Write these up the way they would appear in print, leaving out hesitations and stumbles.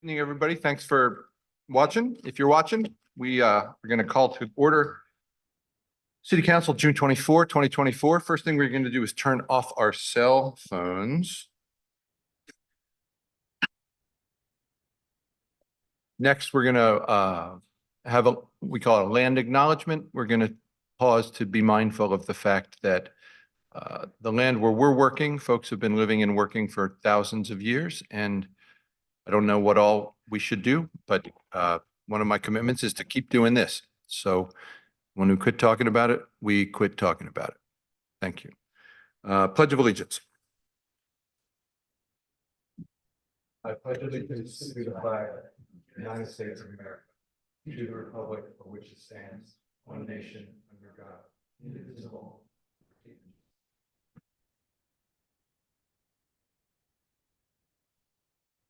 Evening, everybody. Thanks for watching. If you're watching, we are going to call to order City Council, June 24, 2024. First thing we're going to do is turn off our cell phones. Next, we're going to have we call it a land acknowledgement. We're going to pause to be mindful of the fact that the land where we're working, folks have been living and working for thousands of years, and I don't know what all we should do, but one of my commitments is to keep doing this. So when we quit talking about it, we quit talking about it. Thank you. Pledge of Allegiance. I pledge allegiance to the flag of the United States of America, to the republic for which it stands, one nation, under God, indivisible.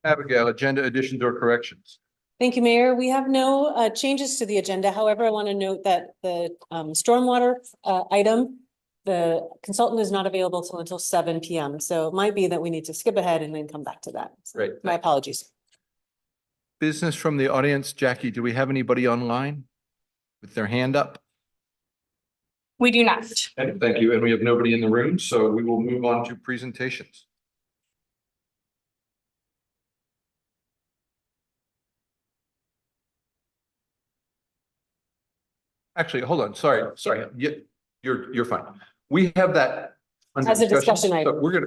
Abigail, agenda additions or corrections? Thank you, Mayor. We have no changes to the agenda. However, I want to note that the stormwater item, the consultant is not available until 7 p.m. So it might be that we need to skip ahead and then come back to that. So Great. my apologies. Business from the audience. Jackie, do we have anybody online with their hand up? We do not. Thank you. And we have nobody in the room, so we will move on to presentations. Actually, hold on. Sorry. You're fine. We have that under As a discussion so item. we're gonna,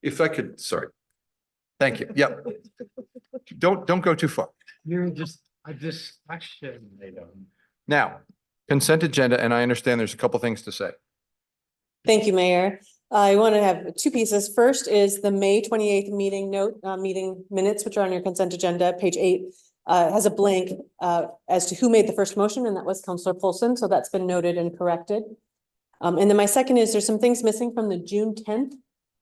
if I could, sorry. Thank you. Yep. Don't go too far. You're just a discussion item. Now, consent agenda, and I understand there's a couple things to say. Thank you, Mayor. I want to have two pieces. First is the May 28th meeting note, meeting minutes, which are on your consent agenda, page 8. Has a blank as to who made the first motion, and that was Councilor Polson. So that's been noted and corrected. And then my second is there's some things missing from the June 10th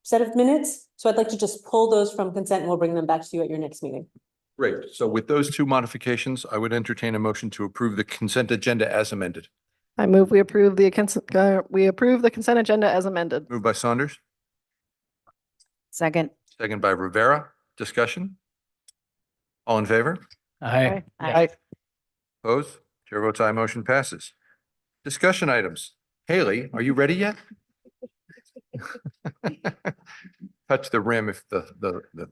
set of minutes. So I'd like to just pull those from consent and we'll bring them back to you at your next meeting. Great. So with those two modifications, I would entertain a motion to approve the consent agenda as amended. I move we approve the consent agenda as amended. Moved by Saunders, Second. second by Rivera. Discussion? All in favor? Aye. Aye. Opposed? Chair votes aye. Motion passes. Discussion items. Haley, are you ready yet? Touch the rim if the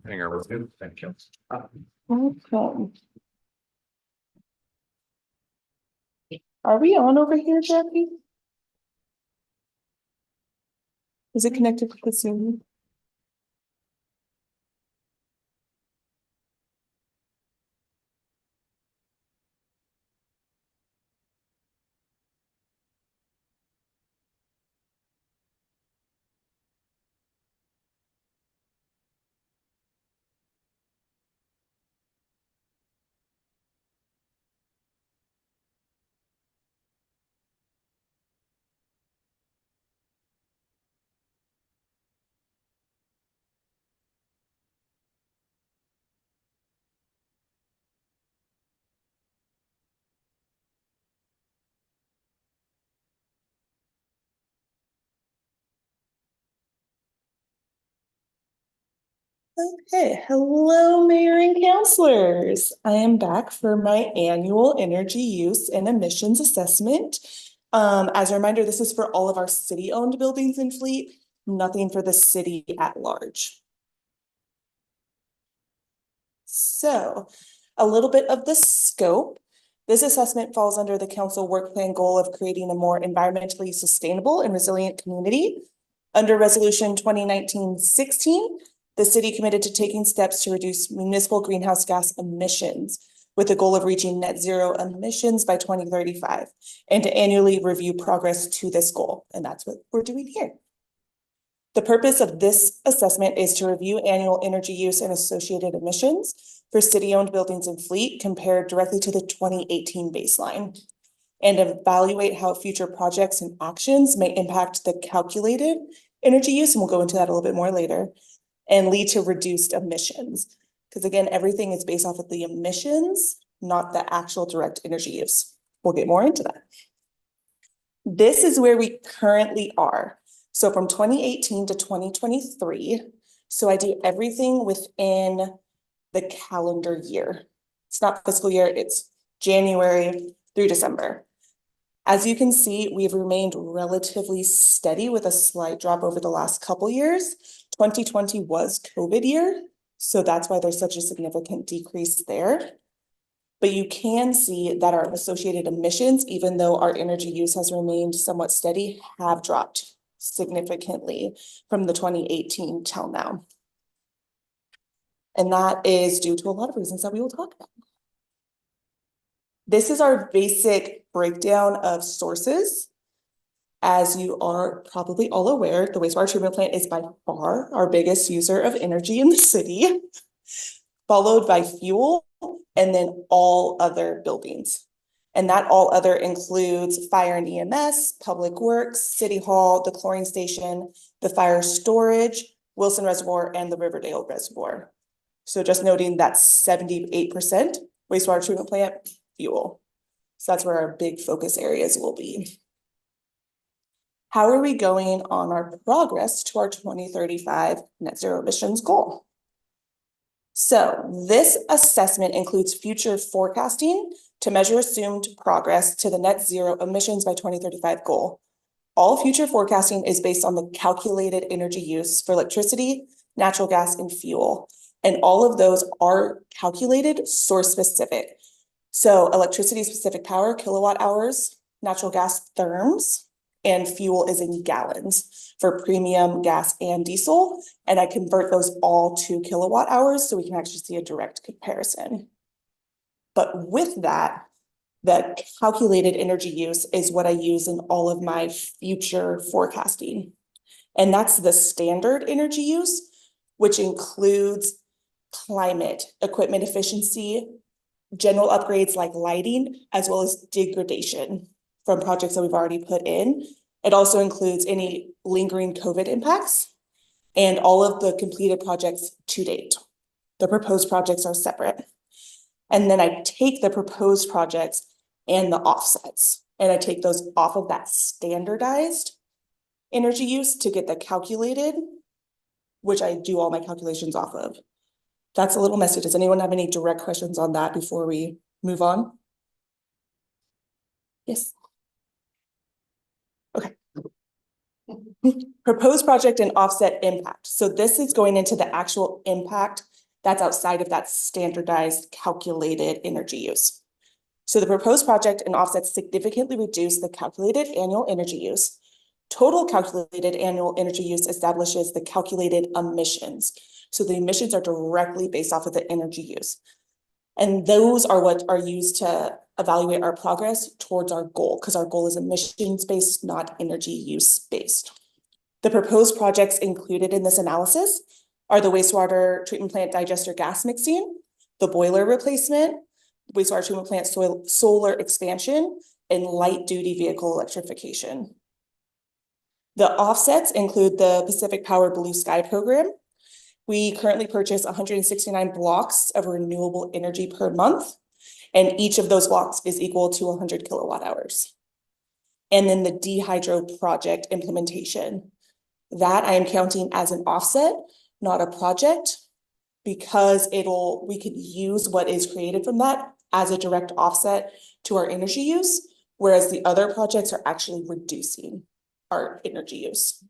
finger will do. Thank you. Okay. Are we on over here, Jackie? Is it connected to the Zoom? Okay, hello, Mayor and councilors. I am back for my annual energy use and emissions assessment. As a reminder, this is for all of our city-owned buildings and fleet, nothing for the city at large. So, a little bit of the scope. This assessment falls under the council work plan goal of creating a more environmentally sustainable and resilient community. Under Resolution 2019-16, the city committed to taking steps to reduce municipal greenhouse gas emissions with the goal of reaching net zero emissions by 2035 and to annually review progress to this goal. And that's what we're doing here. The purpose of this assessment is to review annual energy use and associated emissions for city-owned buildings and fleet compared directly to the 2018 baseline and evaluate how future projects and actions may impact the calculated energy use, and we'll go into that a little bit more later, and lead to reduced emissions. Because again, everything is based off of the emissions, not the actual direct energy use. We'll get more into that. This is where we currently are. So from 2018 to 2023, so I do everything within the calendar year. It's not fiscal year, it's January through December. As you can see, we've remained relatively steady with a slight drop over the last couple years. 2020 was COVID year, so that's why there's such a significant decrease there. But you can see that our associated emissions, even though our energy use has remained somewhat steady, have dropped significantly from the 2018 till now. And that is due to a lot of reasons that we will talk about. This is our basic breakdown of sources. As you are probably all aware, the wastewater treatment plant is by far our biggest user of energy in the city, followed by fuel, and then all other buildings. And that all other includes fire and EMS, public works, city hall, the chlorine station, the fire storage, Wilson Reservoir, and the Riverdale Reservoir. So just noting that 78% wastewater treatment plant fuel. So that's where our big focus areas will be. How are we going on our progress to our 2035 net zero emissions goal? So this assessment includes future forecasting to measure assumed progress to the net zero emissions by 2035 goal. All future forecasting is based on the calculated energy use for electricity, natural gas, and fuel. And all of those are calculated source specific. So electricity specific power, kilowatt hours, natural gas therms, and fuel is in gallons for premium gas and diesel. And I convert those all to kilowatt hours so we can actually see a direct comparison. But with that, the calculated energy use is what I use in all of my future forecasting. And that's the standard energy use, which includes climate, equipment efficiency, general upgrades like lighting, as well as degradation from projects that we've already put in. It also includes any lingering COVID impacts and all of the completed projects to date. The proposed projects are separate. And then I take the proposed projects and the offsets, and I take those off of that standardized energy use to get the calculated, which I do all my calculations off of. That's a little messy. Does anyone have any direct questions on that before we move on? Yes. Okay. Proposed project and offset impact. So this is going into the actual impact that's outside of that standardized calculated energy use. So the proposed project and offsets significantly reduce the calculated annual energy use. Total calculated annual energy use establishes the calculated emissions. So the emissions are directly based off of the energy use. And those are what are used to evaluate our progress towards our goal, because our goal is emissions based, not energy use based. The proposed projects included in this analysis are the wastewater treatment plant digester gas mixing, the boiler replacement, wastewater treatment plant solar expansion, and light duty vehicle electrification. The offsets include the Pacific Power Blue Sky program. We currently purchase 169 blocks of renewable energy per month, and each of those blocks is equal to 100 kilowatt hours. And then the dehydro project implementation. That I am counting as an offset, not a project, because we could use what is created from that as a direct offset to our energy use, whereas the other projects are actually reducing our energy use.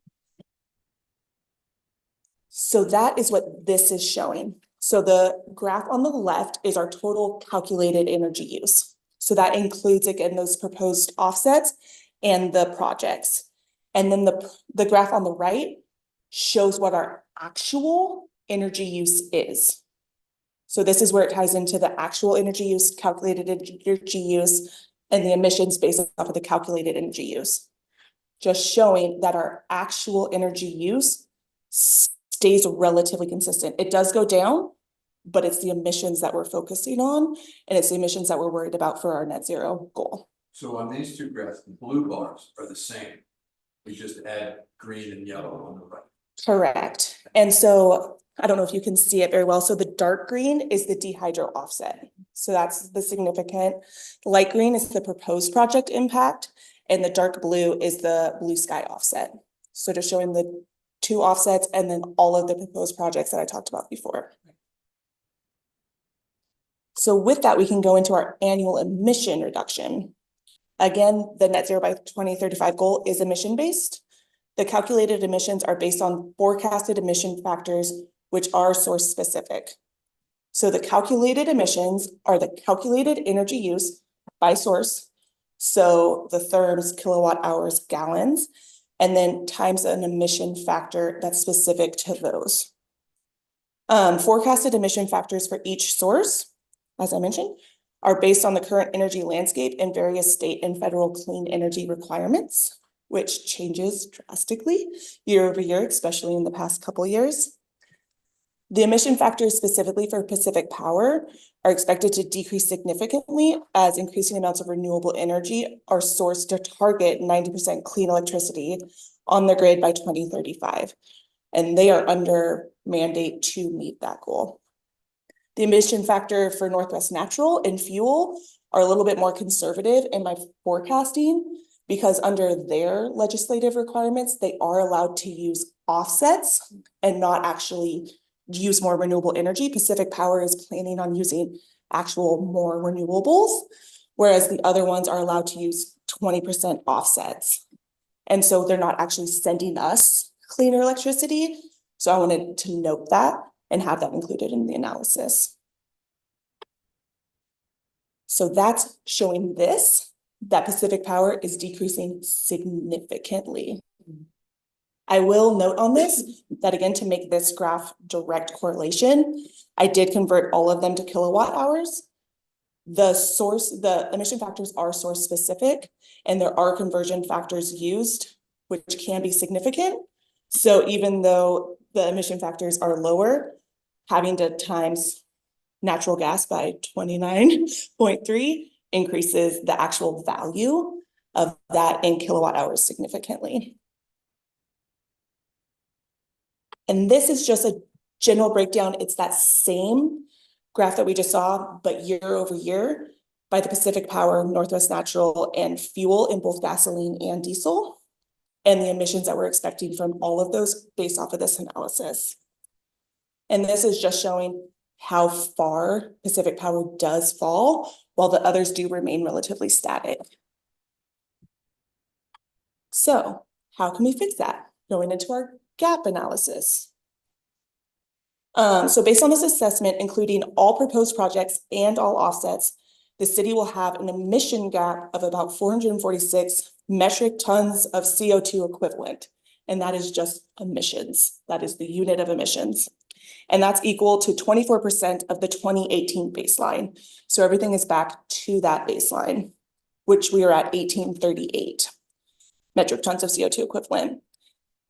So that is what this is showing. So the graph on the left is our total calculated energy use. So that includes, again, those proposed offsets and the projects. And then the graph on the right shows what our actual energy use is. So this is where it ties into the actual energy use, calculated energy use, and the emissions based off of the calculated energy use. Just showing that our actual energy use stays relatively consistent. It does go down, but it's the emissions that we're focusing on, and it's the emissions that we're worried about for our net zero goal. So on these two graphs, the blue bars are the same. We just add green and yellow on the right. Correct. And so I don't know if you can see it very well. So the dark green is the dehydro offset. So that's the significant. Light green is the proposed project impact, and the dark blue is the blue sky offset. So just showing the two offsets and then all of the proposed projects that I talked about before. So with that, we can go into our annual emission reduction. Again, the net zero by 2035 goal is emission-based. The calculated emissions are based on forecasted emission factors, which are source specific. So the calculated emissions are the calculated energy use by source. So the therms, kilowatt hours, gallons, and then times an emission factor that's specific to those. Forecasted emission factors for each source, as I mentioned, are based on the current energy landscape and various state and federal clean energy requirements, which changes drastically year over year, especially in the past couple of years. The emission factors specifically for Pacific Power are expected to decrease significantly as increasing amounts of renewable energy are sourced to target 90% clean electricity on the grid by 2035. And they are under mandate to meet that goal. The emission factor for Northwest Natural and Fuel are a little bit more conservative in my forecasting because under their legislative requirements, they are allowed to use offsets and not actually use more renewable energy. Pacific Power is planning on using actual more renewables, whereas the other ones are allowed to use 20% offsets. And so they're not actually sending us cleaner electricity. So I wanted to note that and have that included in the analysis. So that's showing this, that Pacific Power is decreasing significantly. I will note on this that again, to make this graph direct correlation, I did convert all of them to kilowatt hours. The emission factors are source specific and there are conversion factors used, which can be significant. So even though the emission factors are lower, having to times natural gas by 29.3 increases the actual value of that in kilowatt hours significantly. And this is just a general breakdown. It's that same graph that we just saw, but year over year by the Pacific Power, Northwest Natural, and Fuel in both gasoline and diesel, and the emissions that we're expecting from all of those based off of this analysis. And this is just showing how far Pacific Power does fall, while the others do remain relatively static. So how can we fix that? Going into our gap analysis. So based on this assessment, including all proposed projects and all offsets, the city will have an emission gap of about 446 metric tons of CO2 equivalent. And that is just emissions. That is the unit of emissions. And that's equal to 24% of the 2018 baseline. So everything is back to that baseline, which we are at 1838 metric tons of CO2 equivalent.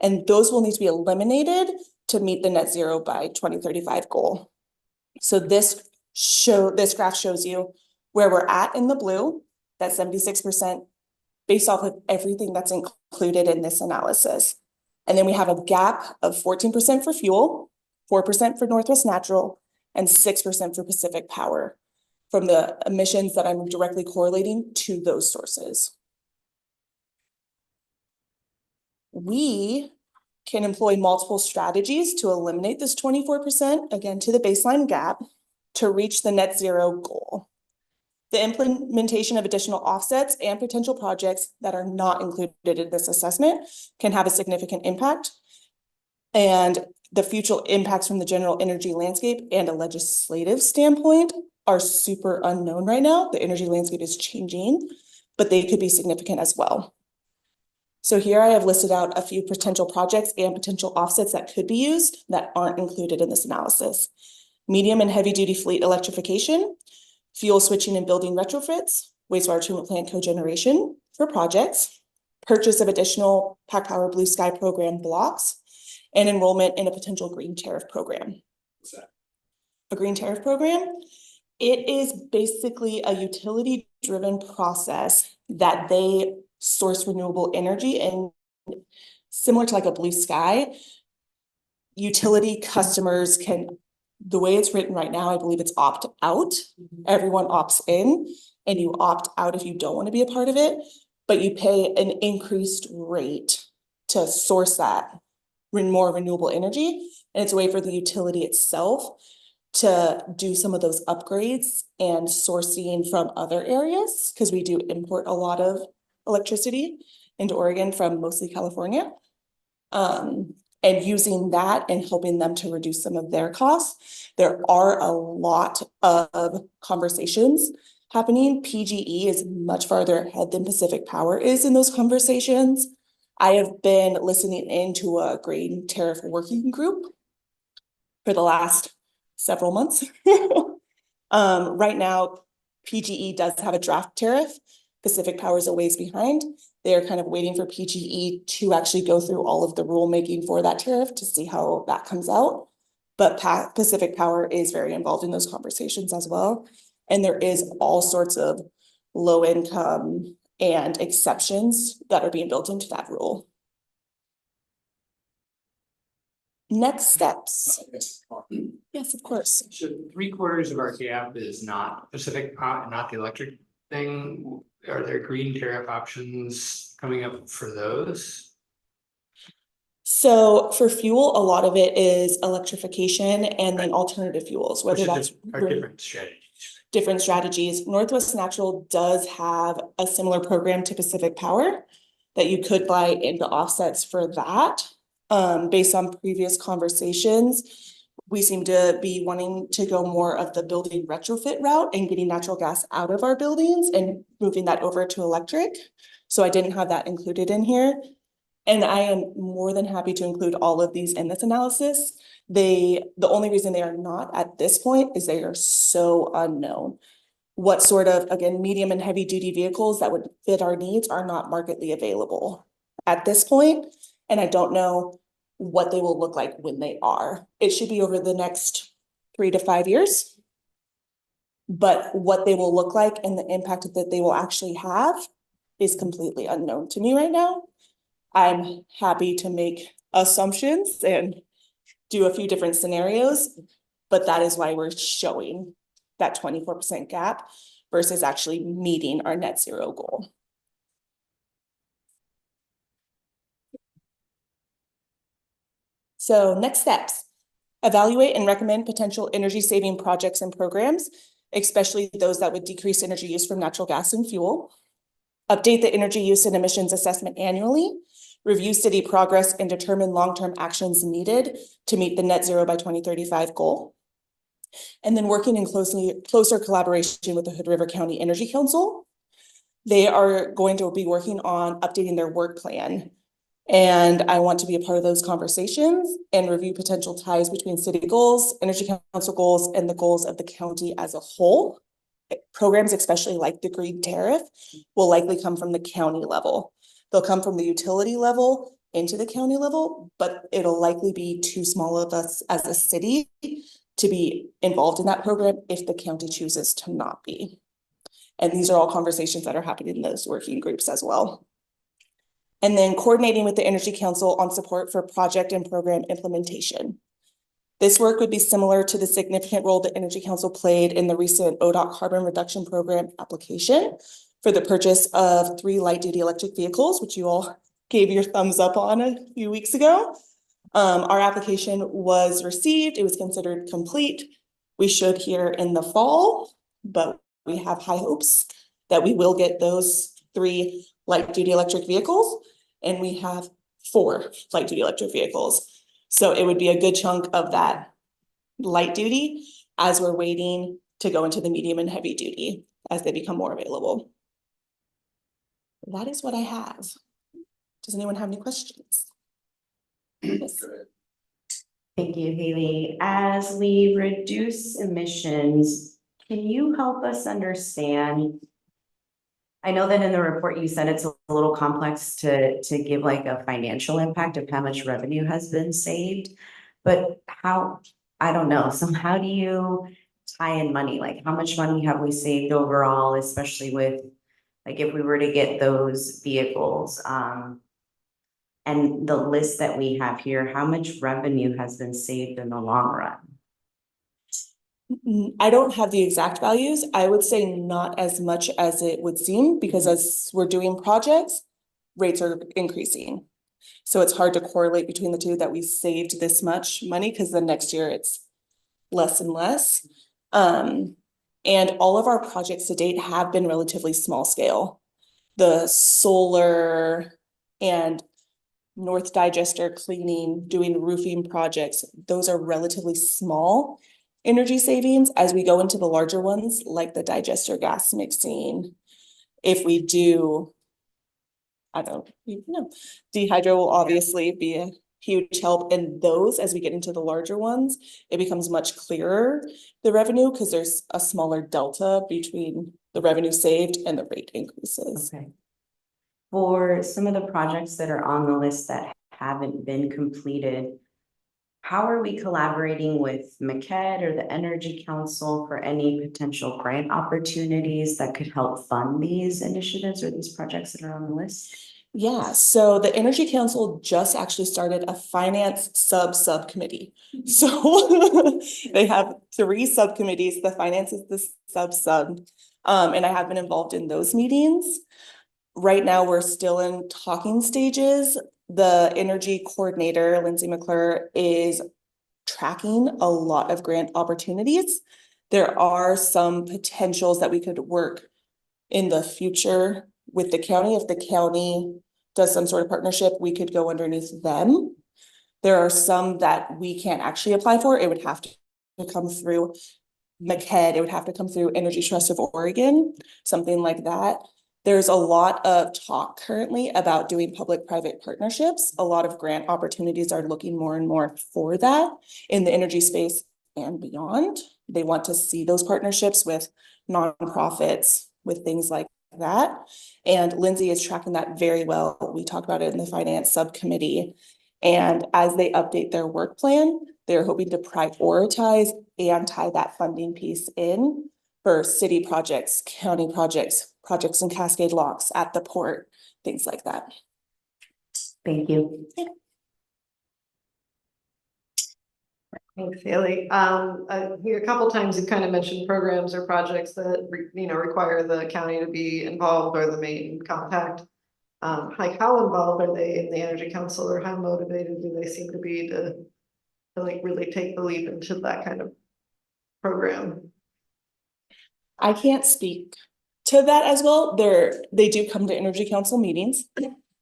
And those will need to be eliminated to meet the net zero by 2035 goal. So this graph shows you where we're at in the blue, that 76% based off of everything that's included in this analysis. And then we have a gap of 14% for fuel, 4% for Northwest Natural, and 6% for Pacific Power from the emissions that I'm directly correlating to those sources. We can employ multiple strategies to eliminate this 24%, again, to the baseline gap, to reach the net zero goal. The implementation of additional offsets and potential projects that are not included in this assessment can have a significant impact. And the future impacts from the general energy landscape and a legislative standpoint are super unknown right now. The energy landscape is changing, but they could be significant as well. So here I have listed out a few potential projects and potential offsets that could be used that aren't included in this analysis. Medium and heavy duty fleet electrification, fuel switching and building retrofits, wastewater treatment plant cogeneration for projects, purchase of additional Pac Power Blue Sky program blocks, and enrollment in a potential green tariff program. What's that? A green tariff program? It is basically a utility-driven process that they source renewable energy, and similar to like a blue sky, utility customers can, the way it's written right now, I believe it's opt out. Everyone opts in and you opt out if you don't want to be a part of it, but you pay an increased rate to source that more renewable energy. And it's a way for the utility itself to do some of those upgrades and sourcing from other areas, because we do import a lot of electricity into Oregon from mostly California. And using that and helping them to reduce some of their costs. There are a lot of conversations happening. PGE is much farther ahead than Pacific Power is in those conversations. I have been listening into a green tariff working group for the last several months. Right now, PGE does have a draft tariff. Pacific Power is a ways behind. They're kind of waiting for PGE to actually go through all of the rulemaking for that tariff to see how that comes out. But Pacific Power is very involved in those conversations as well. And there is all sorts of low income and exceptions that are being built into that rule. Next steps. Yes, of course. So 3/4 of our gap is not Pacific, not the electric thing. Are there green tariff options coming up for those? So for fuel, a lot of it is electrification and then alternative fuels, whether that's Are different strategies. different strategies. Northwest Natural does have a similar program to Pacific Power that you could buy into offsets for that. Based on previous conversations, we seem to be wanting to go more of the building retrofit route and getting natural gas out of our buildings and moving that over to electric. So I didn't have that included in here. And I am more than happy to include all of these in this analysis. The only reason they are not at this point is they are so unknown. What sort of, again, medium and heavy duty vehicles that would fit our needs are not markedly available at this point. And I don't know what they will look like when they are. It should be over the next 3 to 5 years. But what they will look like and the impact that they will actually have is completely unknown to me right now. I'm happy to make assumptions and do a few different scenarios, but that is why we're showing that 24% gap versus actually meeting our net zero goal. So next steps, evaluate and recommend potential energy saving projects and programs, especially those that would decrease energy use from natural gas and fuel. Update the energy use and emissions assessment annually, review city progress and determine long-term actions needed to meet the net zero by 2035 goal. And then working in closer collaboration with the Hood River County Energy Council. They are going to be working on updating their work plan. And I want to be a part of those conversations and review potential ties between city goals, energy council goals, and the goals of the county as a whole. Programs, especially like the green tariff, will likely come from the county level. They'll come from the utility level into the county level, but it'll likely be too small of us as a city to be involved in that program if the county chooses to not be. And these are all conversations that are happening in those working groups as well. And then coordinating with the Energy Council on support for project and program implementation. This work would be similar to the significant role the Energy Council played in the recent ODOT carbon reduction program application for the purchase of 3 light-duty electric vehicles, which you all gave your thumbs up on a few weeks ago. Our application was received. It was considered complete. We should hear in the fall, but we have high hopes that we will get those 3 light-duty electric vehicles, and we have 4 light-duty electric vehicles. So it would be a good chunk of that light duty as we're waiting to go into the medium and heavy duty as they become more available. That is what I have. Does anyone have any questions? Yes. Thank you, Haley. As we reduce emissions, can you help us understand? I know that in the report you said it's a little complex to give like a financial impact of how much revenue has been saved, but how, I don't know. So how do you tie in money? Like how much money have we saved overall, especially with like if we were to get those vehicles, and the list that we have here, how much revenue has been saved in the long run? I don't have the exact values. I would say not as much as it would seem because as we're doing projects, rates are increasing. So it's hard to correlate between the two that we saved this much money because the next year it's less and less. And all of our projects to date have been relatively small scale. The solar and North Digester cleaning, doing roofing projects, those are relatively small energy savings. As we go into the larger ones, like the digester gas mixing, if we do, I don't know, dehydro will obviously be a huge help in those. As we get into the larger ones, it becomes much clearer, the revenue, because there's a smaller delta between the revenue saved and the rate increases. Okay. For some of the projects that are on the list that haven't been completed, how are we collaborating with MCED or the Energy Council for any potential grant opportunities that could help fund these initiatives or these projects that are on the list? Yeah, so the Energy Council just actually started a finance subcommittee. So they have 3 subcommittees. The finance is the sub. And I have been involved in those meetings. Right now, we're still in talking stages. The energy coordinator, Lindsay McClure, is tracking a lot of grant opportunities. There are some potentials that we could work in the future with the county. If the county does some sort of partnership, we could go underneath them. There are some that we can't actually apply for. It would have to come through MCED. It would have to come through Energy Trust of Oregon, something like that. There's a lot of talk currently about doing public-private partnerships. A lot of grant opportunities are looking more and more for that in the energy space and beyond. They want to see those partnerships with nonprofits, with things like that. And Lindsay is tracking that very well. We talked about it in the finance subcommittee. And as they update their work plan, they're hoping to prioritize and tie that funding piece in for city projects, county projects, projects in Cascade Locks, at the port, things like that. Thank you. Thanks, Haley. Here a couple times you've kind of mentioned programs or projects that require the county to be involved or the main contact. Like how involved are they in the Energy Council, or how motivated do they seem to be to like really take the leap into that kind of program? I can't speak to that as well. They do come to Energy Council meetings.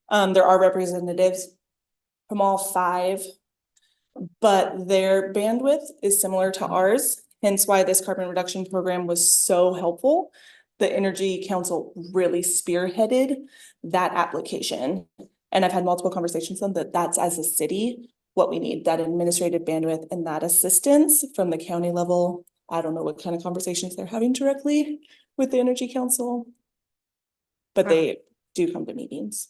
There are representatives from all 5, but their bandwidth is similar to ours, hence why this carbon reduction program was so helpful. The Energy Council really spearheaded that application. And I've had multiple conversations on that. That's, as a city, what we need, that administrative bandwidth and that assistance from the county level. I don't know what kind of conversations they're having directly with the Energy Council, but they do come to meetings.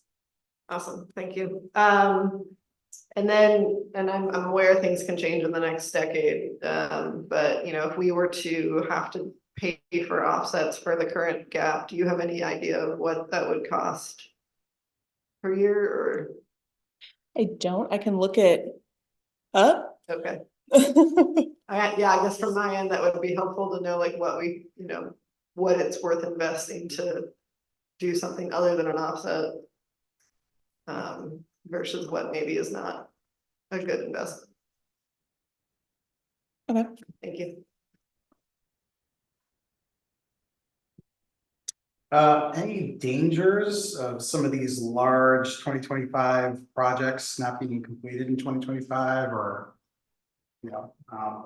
Awesome, thank you. And I'm aware things can change in the next decade. But if we were to have to pay for offsets for the current gap, do you have any idea of what that would cost per year, or? I don't, I can look it up. Okay. I guess from my end, that would be helpful to know like what what it's worth investing to do something other than an offset. Versus what maybe is not a good investment. Okay. Thank you. Any dangers of some of these large 2025 projects not being completed in 2025, or I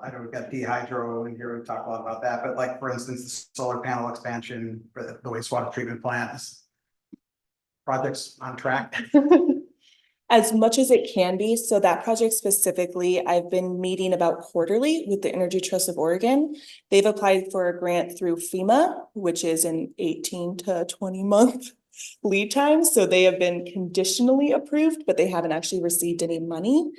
know we've got dehydro in here, we talk a lot about that, but like for instance, the solar panel expansion for the wastewater treatment plants, projects on track? As much as it can be. So that project specifically, I've been meeting about quarterly with the Energy Trust of Oregon. They've applied for a grant through FEMA, which is an 18 to 20 month lead time. So they have been conditionally approved, but they haven't actually received any money.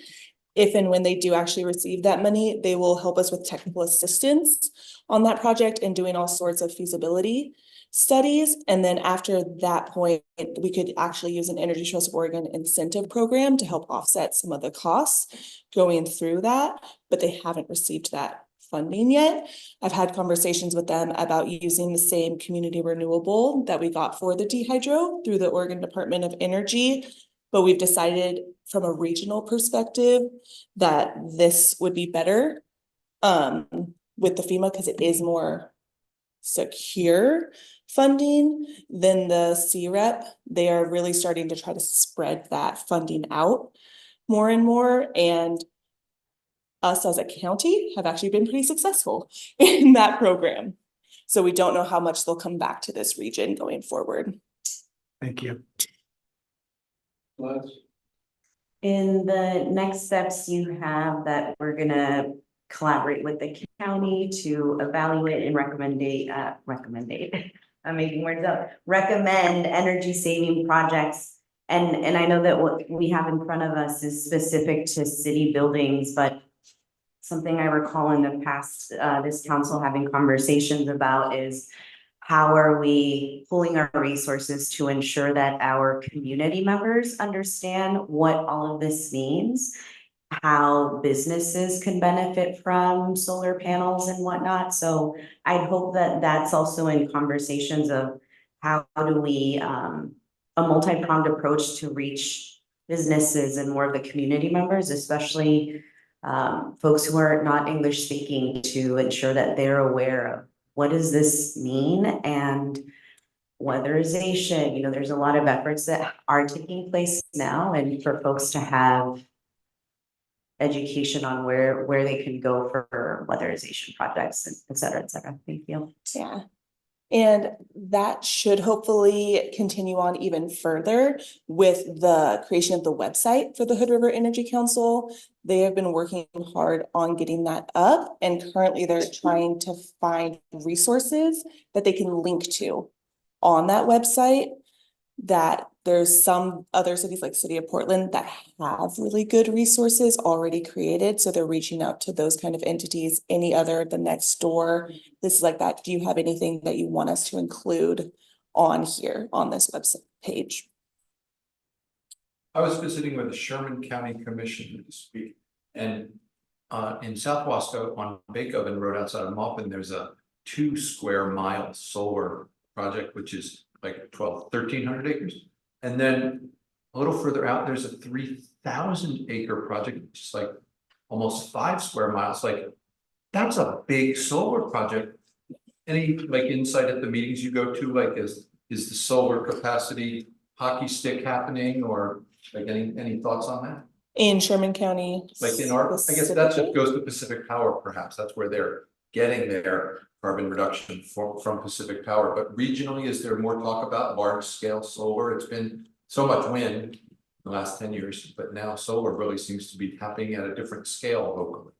If and when they do actually receive that money, they will help us with technical assistance on that project and doing all sorts of feasibility studies. And then after that point, we could actually use an Energy Trust of Oregon incentive program to help offset some of the costs going through that, but they haven't received that funding yet. I've had conversations with them about using the same community renewable that we got for the dehydro through the Oregon Department of Energy, but we've decided from a regional perspective that this would be better with the FEMA, because it is more secure funding than the CREP. They are really starting to try to spread that funding out more and more, and us as a county have actually been pretty successful in that program. So we don't know how much they'll come back to this region going forward. Thank you. In the next steps, you have that we're gonna collaborate with the county to evaluate and I'm making words up, recommend energy saving projects. And I know that what we have in front of us is specific to city buildings, but something I recall in the past, this council having conversations about is how are we pulling our resources to ensure that our community members understand what all of this means? How businesses can benefit from solar panels and whatnot. So I'd hope that that's also in conversations of how do we, a multi-pronged approach to reach businesses and more of the community members, especially folks who are not English speaking, to ensure that they're aware of what does this mean and weatherization. You know, there's a lot of efforts that are taking place now, and for folks to have education on where they can go for weatherization projects, et cetera, et cetera. Thank you. Yeah. And that should hopefully continue on even further with the creation of the website for the Hood River Energy Council. They have been working hard on getting that up, and currently they're trying to find resources that they can link to on that website. That there's some other cities like City of Portland that have really good resources already created. So they're reaching out to those kind of entities, any other, the next door. This is like that. Do you have anything that you want us to include on here on this website page? I was visiting with the Sherman County Commission this week, and in South Wasco on Beethoven Road outside of Maupin, there's a 2 square mile solar project, which is like 1,300 acres. And then a little further out, there's a 3,000 acre project, which is like almost 5 square miles. Like, that's a big solar project. Any like insight at the meetings you go to, like is the solar capacity hockey stick happening, or like any thoughts on that? In Sherman County? Like in our, I guess that specifically? just goes to Pacific Power, perhaps. That's where they're getting their carbon reduction from Pacific Power. But regionally, is there more talk about large scale solar? It's been so much wind in the last 10 years, but now solar really seems to be happening at a different scale locally.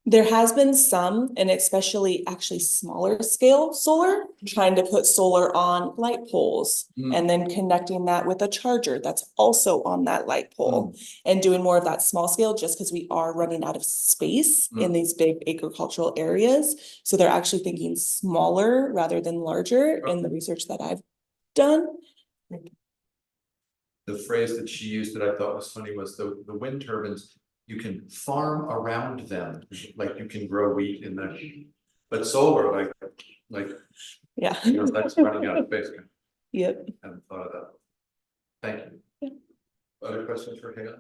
There has been some, and especially actually smaller scale solar, trying to put solar on light poles and then connecting that with a charger that's also on that light pole and doing more of that small scale, just because we are running out of space in these big agricultural areas. So they're actually thinking smaller rather than larger in the research that I've done. The phrase that she used that I thought was funny was the wind turbines, you can farm around them, like you can grow wheat in the, but solar, like, Yeah. you know, that's running out of space. Yep. I haven't thought of that. Thank you. Other questions for Haley?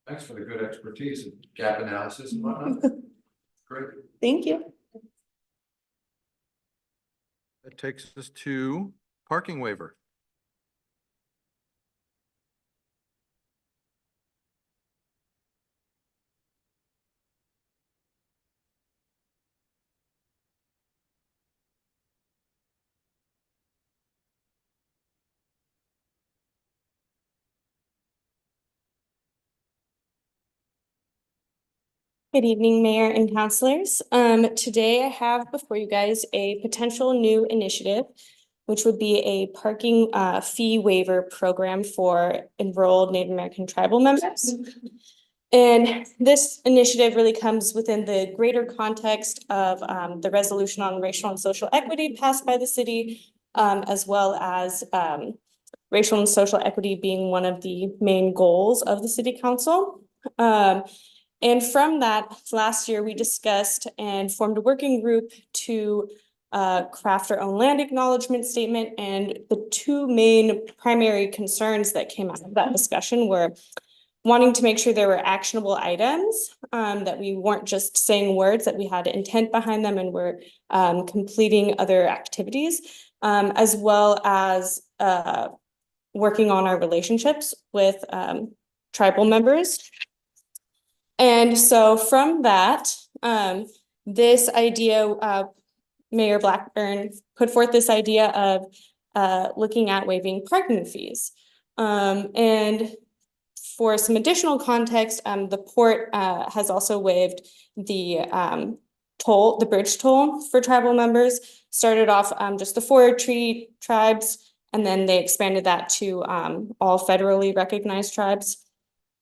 Thanks for the good expertise and gap analysis and whatnot. Great. Thank you. That takes us to parking waiver. Good evening, Mayor and councilors. Today I have before you guys a potential new initiative, which would be a parking fee waiver program for enrolled Native American tribal members. And this initiative really comes within the greater context of the resolution on racial and social equity passed by the city, as well as racial and social equity being one of the main goals of the city council. And from that, last year we discussed and formed a working group to craft our own land acknowledgement statement. And the two main primary concerns that came out of that discussion were, wanting to make sure there were actionable items, that we weren't just saying words, that we had intent behind them and were completing other activities, as well as working on our relationships with tribal members. And so from that, this idea, Mayor Blackburn put forth this idea of looking at waiving parking fees. And for some additional context, the port has also waived the toll, the bridge toll for tribal members. Started off just the 4 treaty tribes, and then they expanded that to all federally recognized tribes.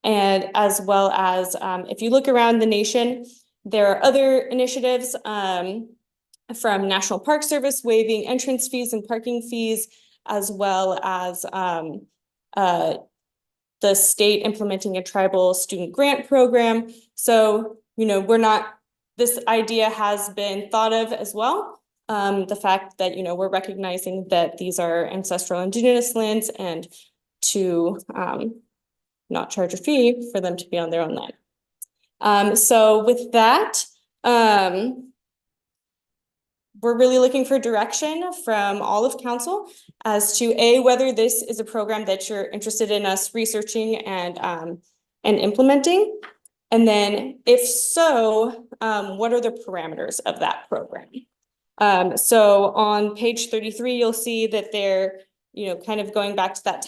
And as well as if you look around the nation, there are other initiatives from National Park Service waiving entrance fees and parking fees, as well as the state implementing a tribal student grant program. So, this idea has been thought of as well. The fact that, we're recognizing that these are ancestral indigenous lands and to not charge a fee for them to be on their own land. So with that, we're really looking for direction from all of council as to whether this is a program that you're interested in us researching and implementing. And then if so, what are the parameters of that program? So on page 33, you'll see that they're, kind of going back to that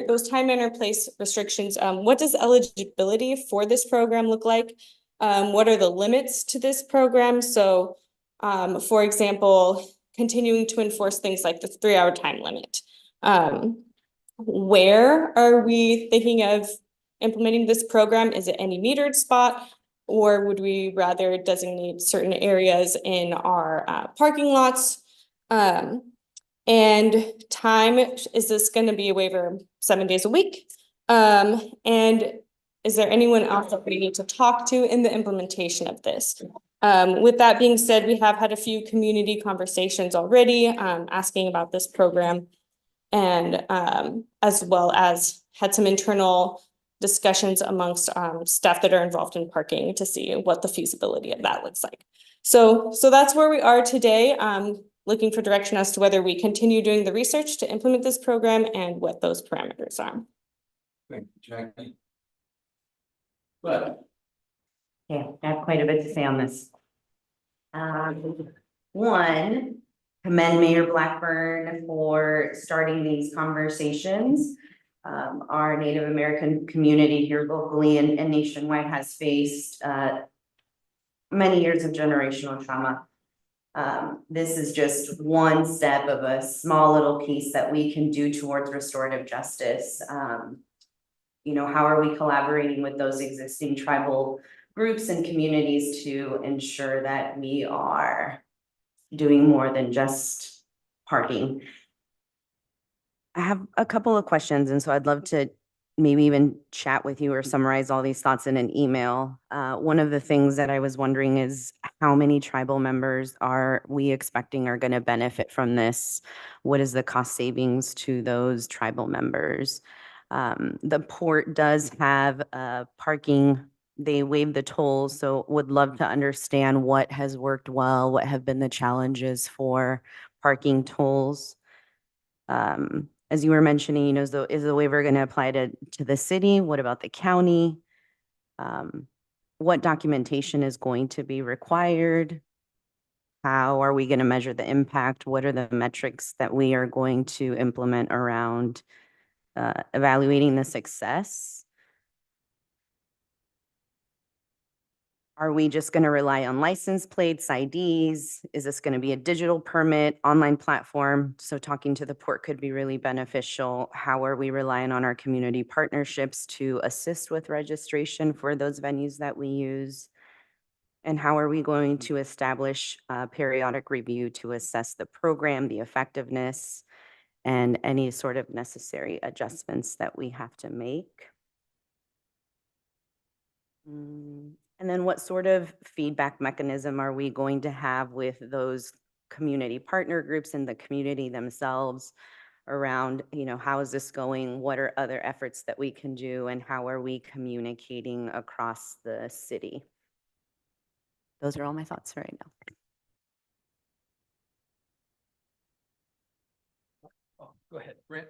those time, manner, place restrictions. What does eligibility for this program look like? What are the limits to this program? So, for example, continuing to enforce things like the 3-hour time limit. Where are we thinking of implementing this program? Is it any metered spot, or would we rather designate certain areas in our parking lots? And time, is this going to be a waiver 7 days a week? And is there anyone else that we need to talk to in the implementation of this? With that being said, we have had a few community conversations already, asking about this program, and as well as had some internal discussions amongst staff that are involved in parking to see what the feasibility of that looks like. So that's where we are today. Looking for direction as to whether we continue doing the research to implement this program and what those parameters are. Thank you, Jackie. But Yeah, I have quite a bit to say on this. One, commend Mayor Blackburn for starting these conversations. Our Native American community here locally and nationwide has faced many years of generational trauma. This is just one step of a small little piece that we can do towards restorative justice. How are we collaborating with those existing tribal groups and communities to ensure that we are doing more than just parking? I have a couple of questions, and so I'd love to maybe even chat with you or summarize all these thoughts in an email. One of the things that I was wondering is how many tribal members are we expecting are going to benefit from this? What is the cost savings to those tribal members? The port does have parking. They waive the tolls, so would love to understand what has worked well, what have been the challenges for parking tolls. As you were mentioning, is the waiver going to apply to the city? What about the county? What documentation is going to be required? How are we going to measure the impact? What are the metrics that we are going to implement around evaluating the success? Are we just going to rely on license plates, IDs? Is this going to be a digital permit, online platform? So talking to the port could be really beneficial. How are we relying on our community partnerships to assist with registration for those venues that we use? And how are we going to establish a periodic review to assess the program, the effectiveness, and any sort of necessary adjustments that we have to make? And then what sort of feedback mechanism are we going to have with those community partner groups in the community themselves? around, how is this going? What are other efforts that we can do, and how are we communicating across the city? Those are all my thoughts right now. Oh, go ahead, Brent.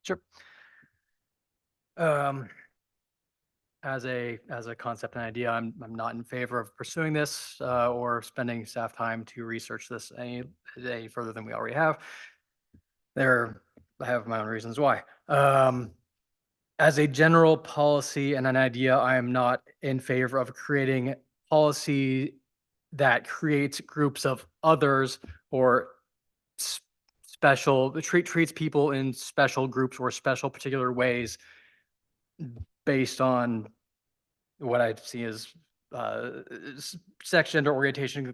Sure. As a concept and idea, I'm not in favor of pursuing this or spending staff time to research this any further than we already have. I have my own reasons why. As a general policy and an idea, I am not in favor of creating policy that creates groups of others or treats people in special groups or special particular ways based on what I see as sex, gender, orientation,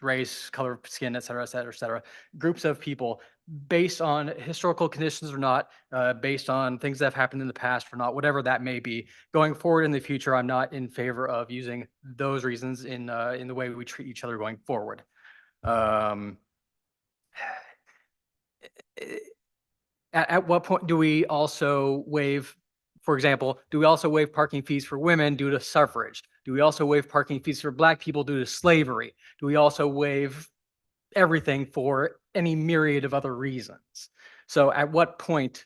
race, color of skin, et cetera, et cetera, et cetera. Groups of people based on historical conditions or not, based on things that have happened in the past or not, whatever that may be. Going forward in the future, I'm not in favor of using those reasons in the way we treat each other going forward. At what point do we also waive, for example, do we also waive parking fees for women due to suffrage? Do we also waive parking fees for Black people due to slavery? Do we also waive everything for any myriad of other reasons? So at what point,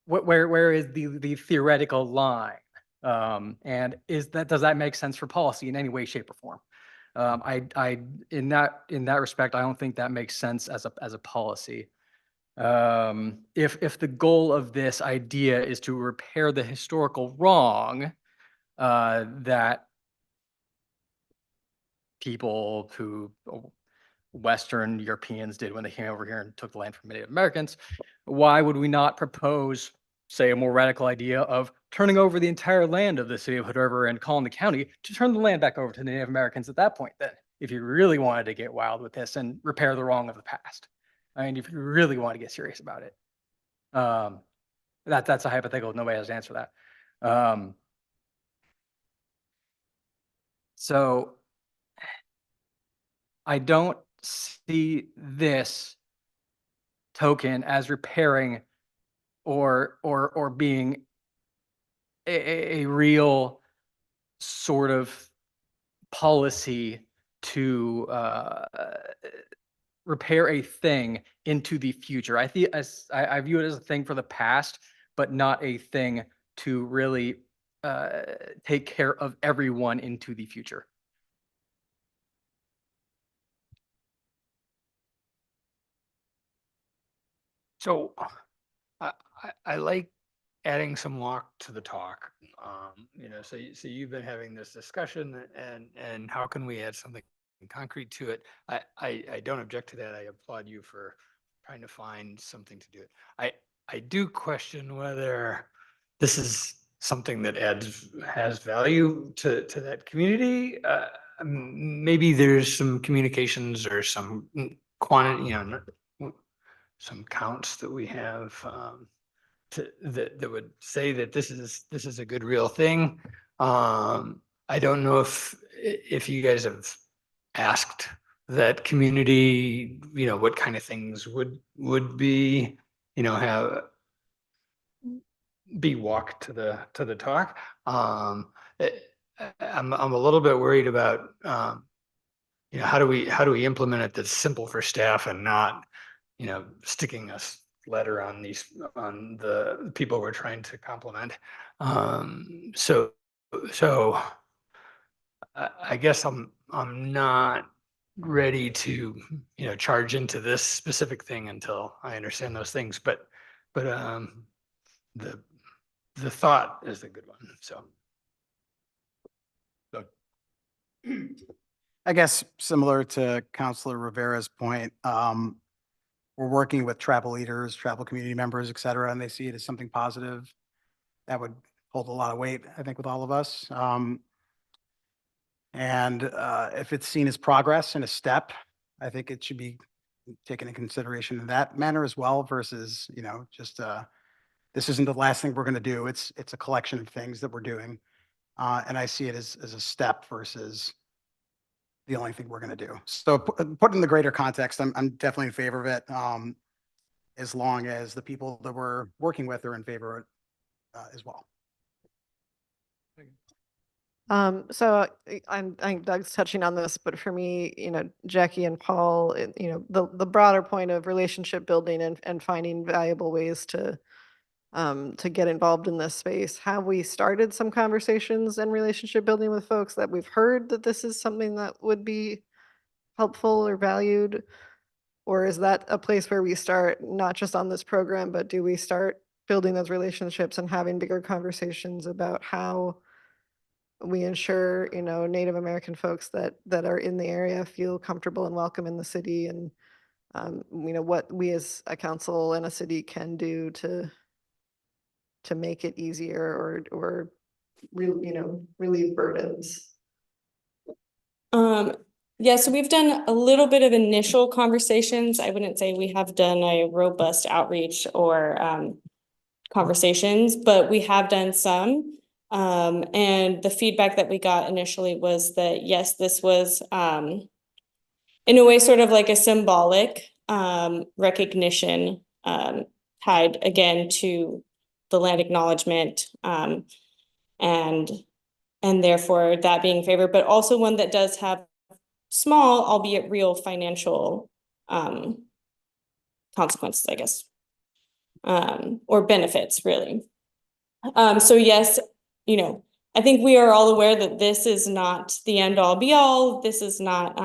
where is the theoretical line? And does that make sense for policy in any way, shape, or form? In that respect, I don't think that makes sense as a policy. If the goal of this idea is to repair the historical wrong that people Western Europeans did when they came over here and took the land from Native Americans, why would we not propose, say, a more radical idea of turning over the entire land of the city of Hood River and calling the county to turn the land back over to the Native Americans at that point then, if you really wanted to get wild with this and repair the wrong of the past? I mean, if you really want to get serious about it. That's a hypothetical. Nobody has to answer that. So I don't see this token as repairing or being a real sort of policy to repair a thing into the future. I view it as a thing for the past, but not a thing to really take care of everyone into the future. So I like adding some walk to the talk. So you've been having this discussion and how can we add something concrete to it? I don't object to that. I applaud you for trying to find something to do it. I do question whether this is something that has value to that community. Maybe there's some communications or some quantity, some counts that we have that would say that this is a good real thing. I don't know if you guys have asked that community, what kind of things would be, be walked to the talk. I'm a little bit worried about how do we implement it that's simple for staff and not sticking a letter on the people we're trying to compliment. So I guess I'm not ready to charge into this specific thing until I understand those things. But the thought is a good one. So. I guess similar to Councilor Rivera's point, we're working with travel leaders, travel community members, et cetera, and they see it as something positive. That would hold a lot of weight, I think, with all of us. And if it's seen as progress and a step, I think it should be taken into consideration in that manner as well versus, just this isn't the last thing we're going to do. It's a collection of things that we're doing. And I see it as a step versus the only thing we're gonna do. So put in the greater context, I'm definitely in favor of it. As long as the people that we're working with are in favor of it as well. I think Doug's touching on this, but for me, Jackie and Paul, the broader point of relationship building and finding valuable ways to get involved in this space. Have we started some conversations and relationship building with folks that we've heard that this is something that would be helpful or valued? Or is that a place where we start not just on this program, but do we start building those relationships and having bigger conversations about how we ensure, Native American folks that are in the area feel comfortable and welcome in the city, and what we as a council and a city can do to make it easier or relieve burdens. Yeah, so we've done a little bit of initial conversations. I wouldn't say we have done a robust outreach or conversations, but we have done some. And the feedback that we got initially was that, yes, this was in a way sort of like a symbolic recognition tied again to the land acknowledgement and therefore that being favored, but also one that does have small, albeit real financial consequences, I guess, or benefits really. So yes, I think we are all aware that this is not the end all be all. This is not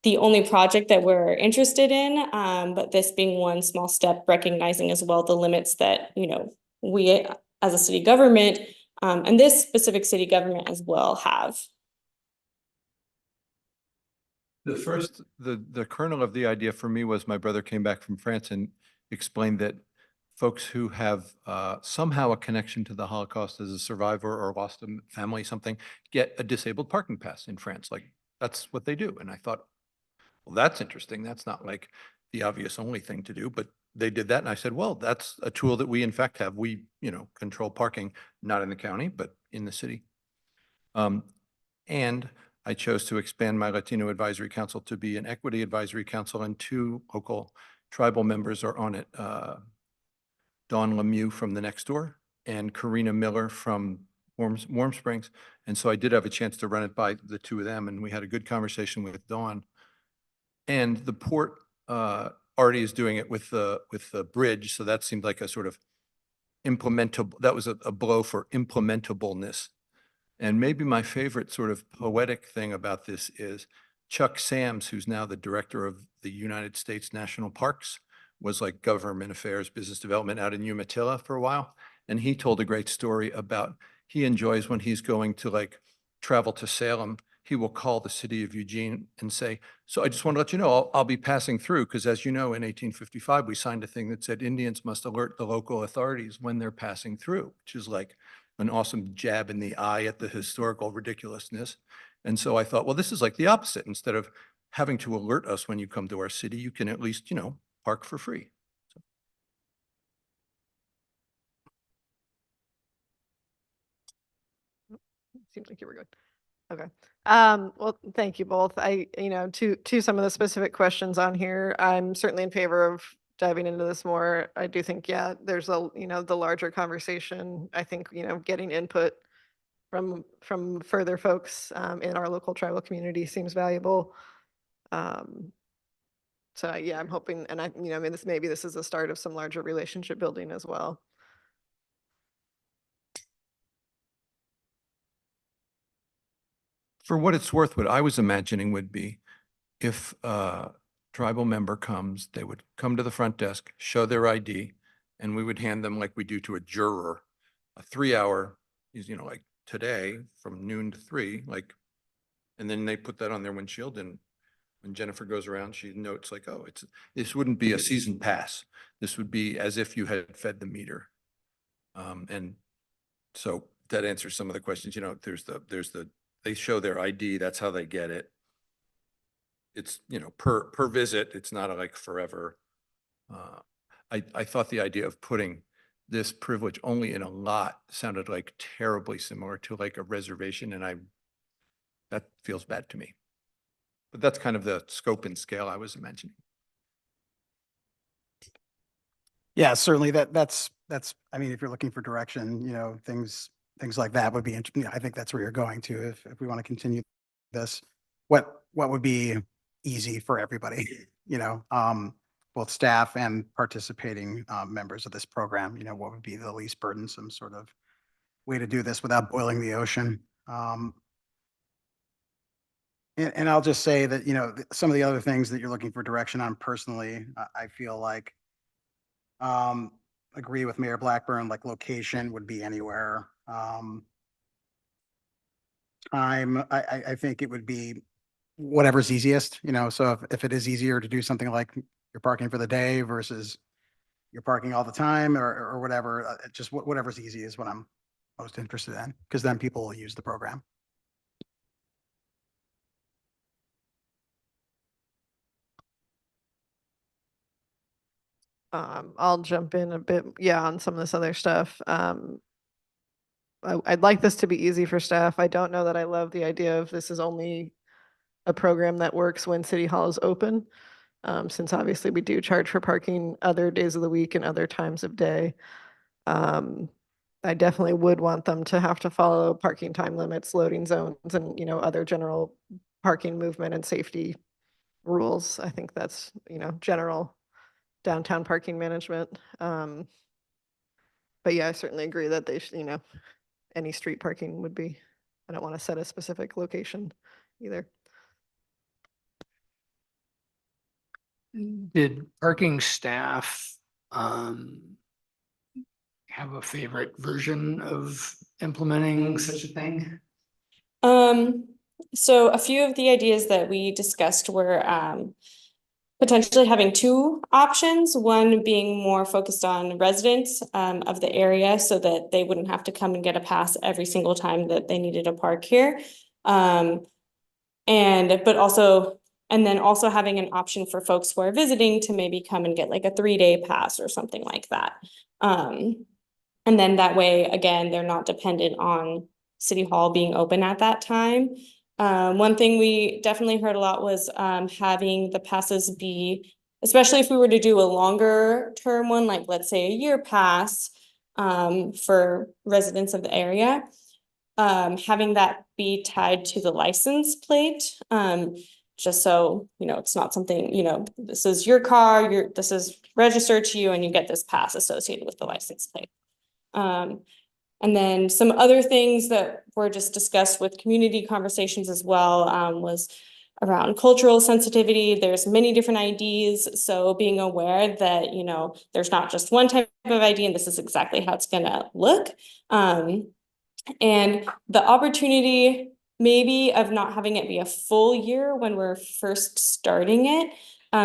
the only project that we're interested in, but this being one small step, recognizing as well the limits that, we as a city government and this specific city government as well have. The kernel of the idea for me was my brother came back from France and explained that folks who have somehow a connection to the Holocaust as a survivor or lost a family, something, get a disabled parking pass in France. Like, that's what they do. And I thought, well, that's interesting. That's not like the obvious only thing to do, but they did that. And I said, well, that's a tool that we in fact have. We, control parking, not in the county, but in the city. And I chose to expand my Latino Advisory Council to be an equity advisory council, and 2 local tribal members are on it. Dawn Lemieux from the next door and Karina Miller from Warm Springs. And so I did have a chance to run it by the 2 of them, and we had a good conversation with Dawn. And the port already is doing it with the bridge. So that seemed like a sort of implementable, that was a blow for implementableness. And maybe my favorite sort of poetic thing about this is Chuck Sams, who's now the director of the United States National Parks, was like government affairs, business development out in Umatilla for a while. And he told a great story about, he enjoys when he's going to like travel to Salem, he will call the city of Eugene and say, so I just want to let you know, I'll be passing through, because as you know, in 1855, we signed a thing that said Indians must alert the local authorities when they're passing through, which is like an awesome jab in the eye at the historical ridiculousness. And so I thought, well, this is like the opposite. Instead of having to alert us when you come to our city, you can at least, park for free. Seems like you were good. Okay. Well, thank you both. To some of the specific questions on here, I'm certainly in favor of diving into this more. I do think, yeah, there's the larger conversation. I think, getting input from further folks in our local tribal community seems valuable. So yeah, I'm hoping, and maybe this is the start of some larger relationship building as well. For what it's worth, what I was imagining would be if a tribal member comes, they would come to the front desk, show their ID, and we would hand them, like we do to a juror, a 3-hour, like today from noon to 3, and then they put that on their windshield, and when Jennifer goes around, she notes like, oh, this wouldn't be a season pass. This would be as if you had fed the meter. And so that answers some of the questions. They show their ID, that's how they get it. It's, per visit, it's not like forever. I thought the idea of putting this privilege only in a lot sounded like terribly similar to like a reservation, and that feels bad to me. But that's kind of the scope and scale I was mentioning. Yeah, certainly that's, I mean, if you're looking for direction, things like that would be, I think that's where you're going to if we want to continue this. What would be easy for everybody, both staff and participating members of this program, what would be the least burdensome sort of way to do this without boiling the ocean? And I'll just say that, some of the other things that you're looking for direction on personally, I feel like agree with Mayor Blackburn, like location would be anywhere. Time, I think it would be whatever's easiest, so if it is easier to do something like you're parking for the day versus you're parking all the time or whatever, just whatever's easy is what I'm most interested in, because then people will use the program. I'll jump in a bit, on some of this other stuff. I'd like this to be easy for staff. I don't know that I love the idea of this is only a program that works when City Hall is open. Since obviously we do charge for parking other days of the week and other times of day. I definitely would want them to have to follow parking time limits, loading zones, and, other general parking movement and safety rules. I think that's, general downtown parking management. But yeah, I certainly agree that they should, any street parking would be, I don't want to set a specific location either. Did parking staff have a favorite version of implementing such a thing? So a few of the ideas that we discussed were potentially having two options, one being more focused on residents of the area so that they wouldn't have to come and get a pass every single time that they needed to park here. And then also having an option for folks who are visiting to maybe come and get like a 3-day pass or something like that. And then that way, again, they're not dependent on City Hall being open at that time. One thing we definitely heard a lot was having the passes be, especially if we were to do a longer term one, like let's say a year pass for residents of the area, having that be tied to the license plate. Just so, it's not something, this is your car, this is registered to you and you get this pass associated with the license plate. And then some other things that were just discussed with community conversations as well, was around cultural sensitivity. There's many different IDs. So being aware that, there's not just one type of ID and this is exactly how it's gonna look. And the opportunity maybe of not having it be a full year when we're first starting it,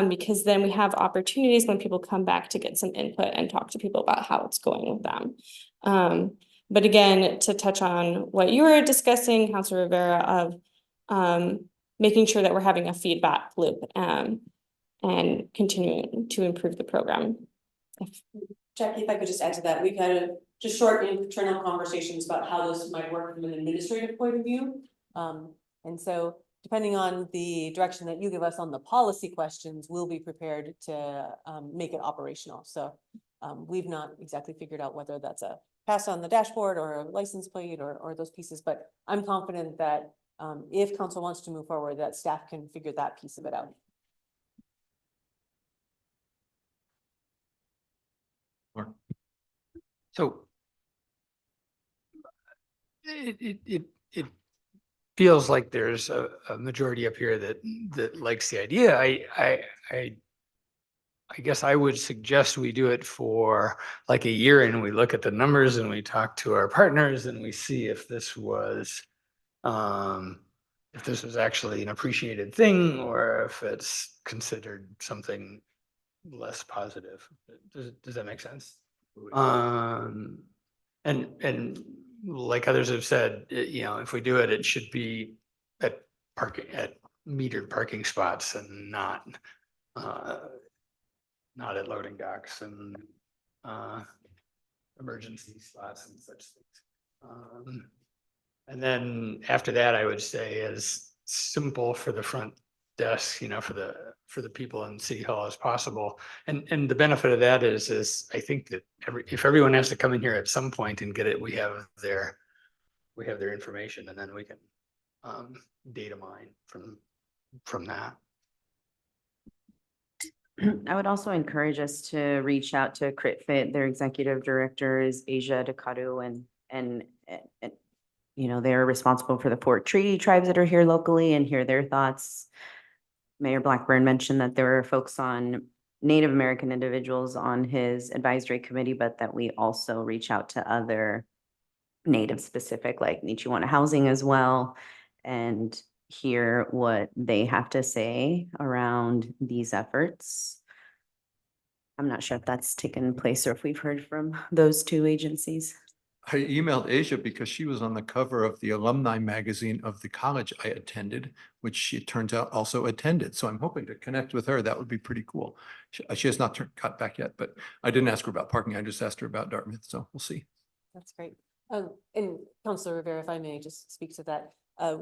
because then we have opportunities when people come back to get some input and talk to people about how it's going with them. But again, to touch on what you were discussing, Councilor Rivera, of making sure that we're having a feedback loop and continuing to improve the program. Jackie, if I could just add to that, we've had just short internal conversations about how this might work from an administrative point of view. And so depending on the direction that you give us on the policy questions, we'll be prepared to make it operational. So we've not exactly figured out whether that's a pass on the dashboard or a license plate or those pieces, but I'm confident that if council wants to move forward, that staff can figure that piece of it out. So it feels like there's a majority up here that likes the idea. I guess I would suggest we do it for like a year and we look at the numbers and we talk to our partners and we see if this was actually an appreciated thing or if it's considered something less positive. Does that make sense? And like others have said, if we do it, it should be at metered parking spots and not at loading docks and emergency spots and such things. And then after that, I would say as simple for the front desk, for the people in City Hall as possible. And the benefit of that is I think that if everyone has to come in here at some point and get it, we have their information, and then we can data mine from that. I would also encourage us to reach out to CritFit. Their executive director is Asia Dekaru, and they're responsible for the Fort Treaty tribes that are here locally, and hear their thoughts. Mayor Blackburn mentioned that there are folks on Native American individuals on his advisory committee, but that we also reach out to other Native specific, like Nichiwana Housing as well, and hear what they have to say around these efforts. I'm not sure if that's taken place or if we've heard from those two agencies. I emailed Asia because she was on the cover of the alumni magazine of the college I attended, which she it turns out also attended. So I'm hoping to connect with her. That would be pretty cool. She has not got back yet, but I didn't ask her about parking. I just asked her about Dartmouth. So we'll see. That's great. And Councilor Rivera, if I may just speak to that,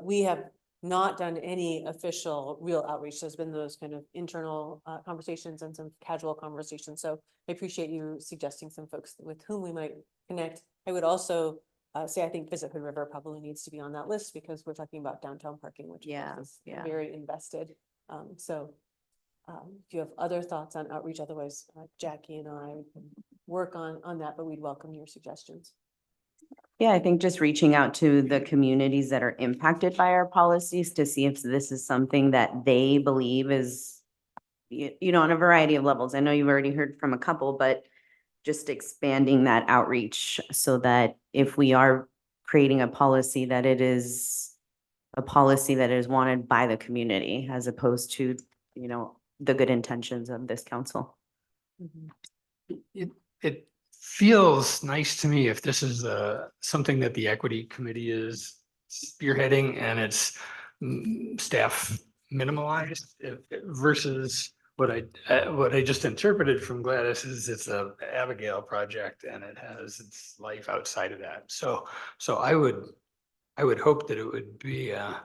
we have not done any official real outreach. There's been those kind of internal conversations and some casual conversations. So I appreciate you suggesting some folks with whom we might connect. I would also say I think Visit Hood River probably needs to be on that list because we're talking about downtown parking, which is very invested. So if you have other thoughts on outreach, otherwise Jackie and I can work on that, but we'd welcome your suggestions. Yeah, I think just reaching out to the communities that are impacted by our policies to see if this is something that they believe is, on a variety of levels. I know you've already heard from a couple, but just expanding that outreach so that if we are creating a policy, that it is a policy that is wanted by the community as opposed to, the good intentions of this council. It feels nice to me if this is something that the equity committee is spearheading and it's staff minimalized versus what I just interpreted from Gladys is it's a Abigail project and it has its life outside of that. So I would hope that it would be a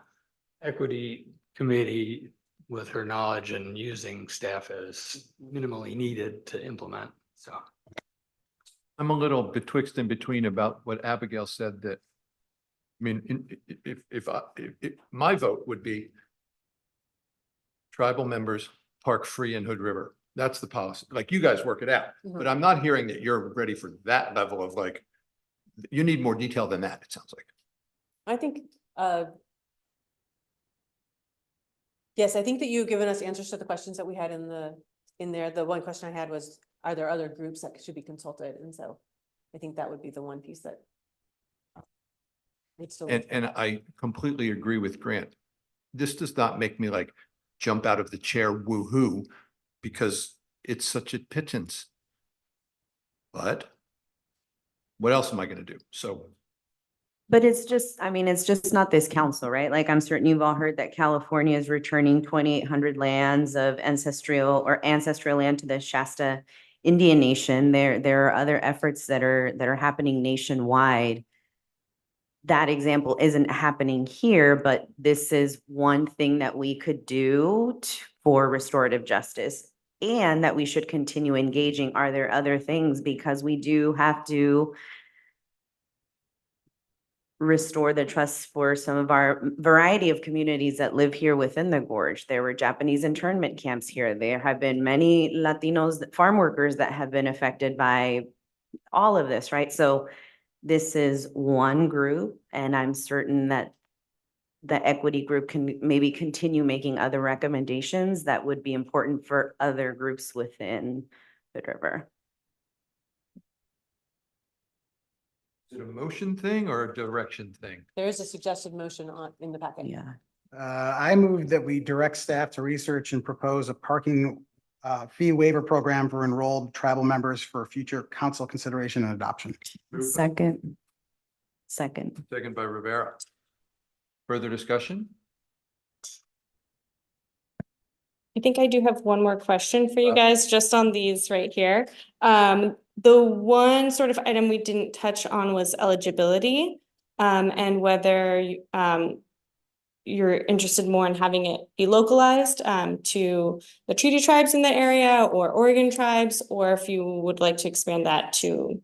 equity committee with her knowledge and using staff as minimally needed to implement. So I'm a little betwixt and between about what Abigail said that, I mean, if my vote would be tribal members park free in Hood River. That's the policy. Like you guys work it out, but I'm not hearing that you're ready for that level of like, you need more detail than that, it sounds like. I think, yes, I think that you've given us answers to the questions that we had in there. The one question I had was, are there other groups that should be consulted? And so I think that would be the one piece that. And I completely agree with Grant. This does not make me like jump out of the chair woohoo because it's such a pittance. But what else am I going to do? So. But it's just not this council, right? Like I'm certain you've all heard that California is returning 2,800 lands of ancestral land to the Shasta Indian Nation. There are other efforts that are happening nationwide. That example isn't happening here, but this is one thing that we could do for restorative justice and that we should continue engaging. Are there other things? Because we do have to restore the trust for some of our variety of communities that live here within the gorge. There were Japanese internment camps here. There have been many Latinos, farm workers that have been affected by all of this, right? So this is one group, and I'm certain that the equity group can maybe continue making other recommendations that would be important for other groups within Hood River. Is it a motion thing or a direction thing? There is a suggested motion in the packet. Yeah. I move that we direct staff to research and propose a parking fee waiver program for enrolled tribal members for future council consideration and adoption. Second. Second by Rivera. Further discussion? I think I do have one more question for you guys, just on these right here. The one sort of item we didn't touch on was eligibility, and whether you're interested more in having it be localized to the treaty tribes in the area or Oregon tribes, or if you would like to expand that to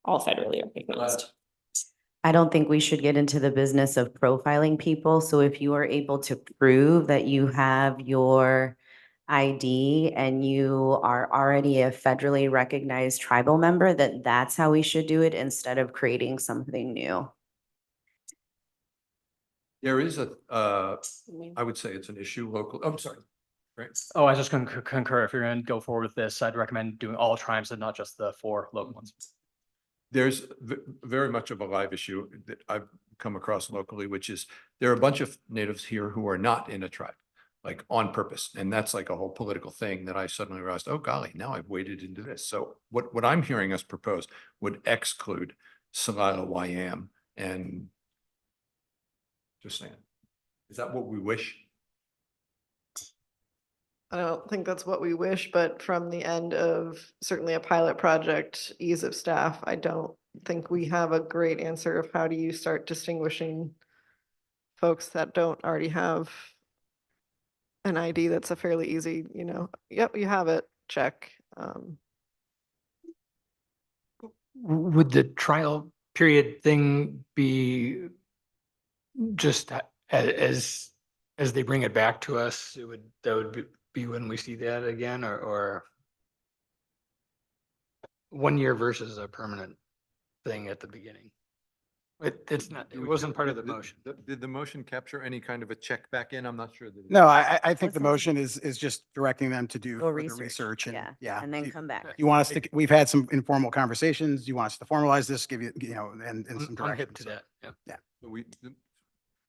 all federally recognized. I don't think we should get into the business of profiling people. So if you are able to prove that you have your ID and you are already a federally recognized tribal member, that's how we should do it instead of creating something new. There is I would say it's an issue local, I'm sorry. Right. Oh, I was just going to concur. If you're going to go forward with this, I'd recommend doing all tribes and not just the 4 local ones. There's very much of a live issue that I've come across locally, which is there are a bunch of natives here who are not in a tribe, like on purpose. And that's like a whole political thing that I suddenly realized, oh golly, now I've waded into this. So what I'm hearing us propose would exclude Celilo, Wyam, and just saying, is that what we wish? I don't think that's what we wish, but from the end of certainly a pilot project, ease of staff, I don't think we have a great answer of how do you start distinguishing folks that don't already have an ID. That's a fairly easy, yep, you have it, check. Would the trial period thing be just as they bring it back to us, that would be when we see that again, or 1 year versus a permanent thing at the beginning? It's not, it wasn't part of the motion. Did the motion capture any kind of a check back in? I'm not sure that. No, I think the Listen. motion is just directing them to do Go further research, research and, yeah. And then come back. You want us to, we've had some informal conversations. Do you want us to formalize this, give you, and some I'm direction? hip to that, yeah.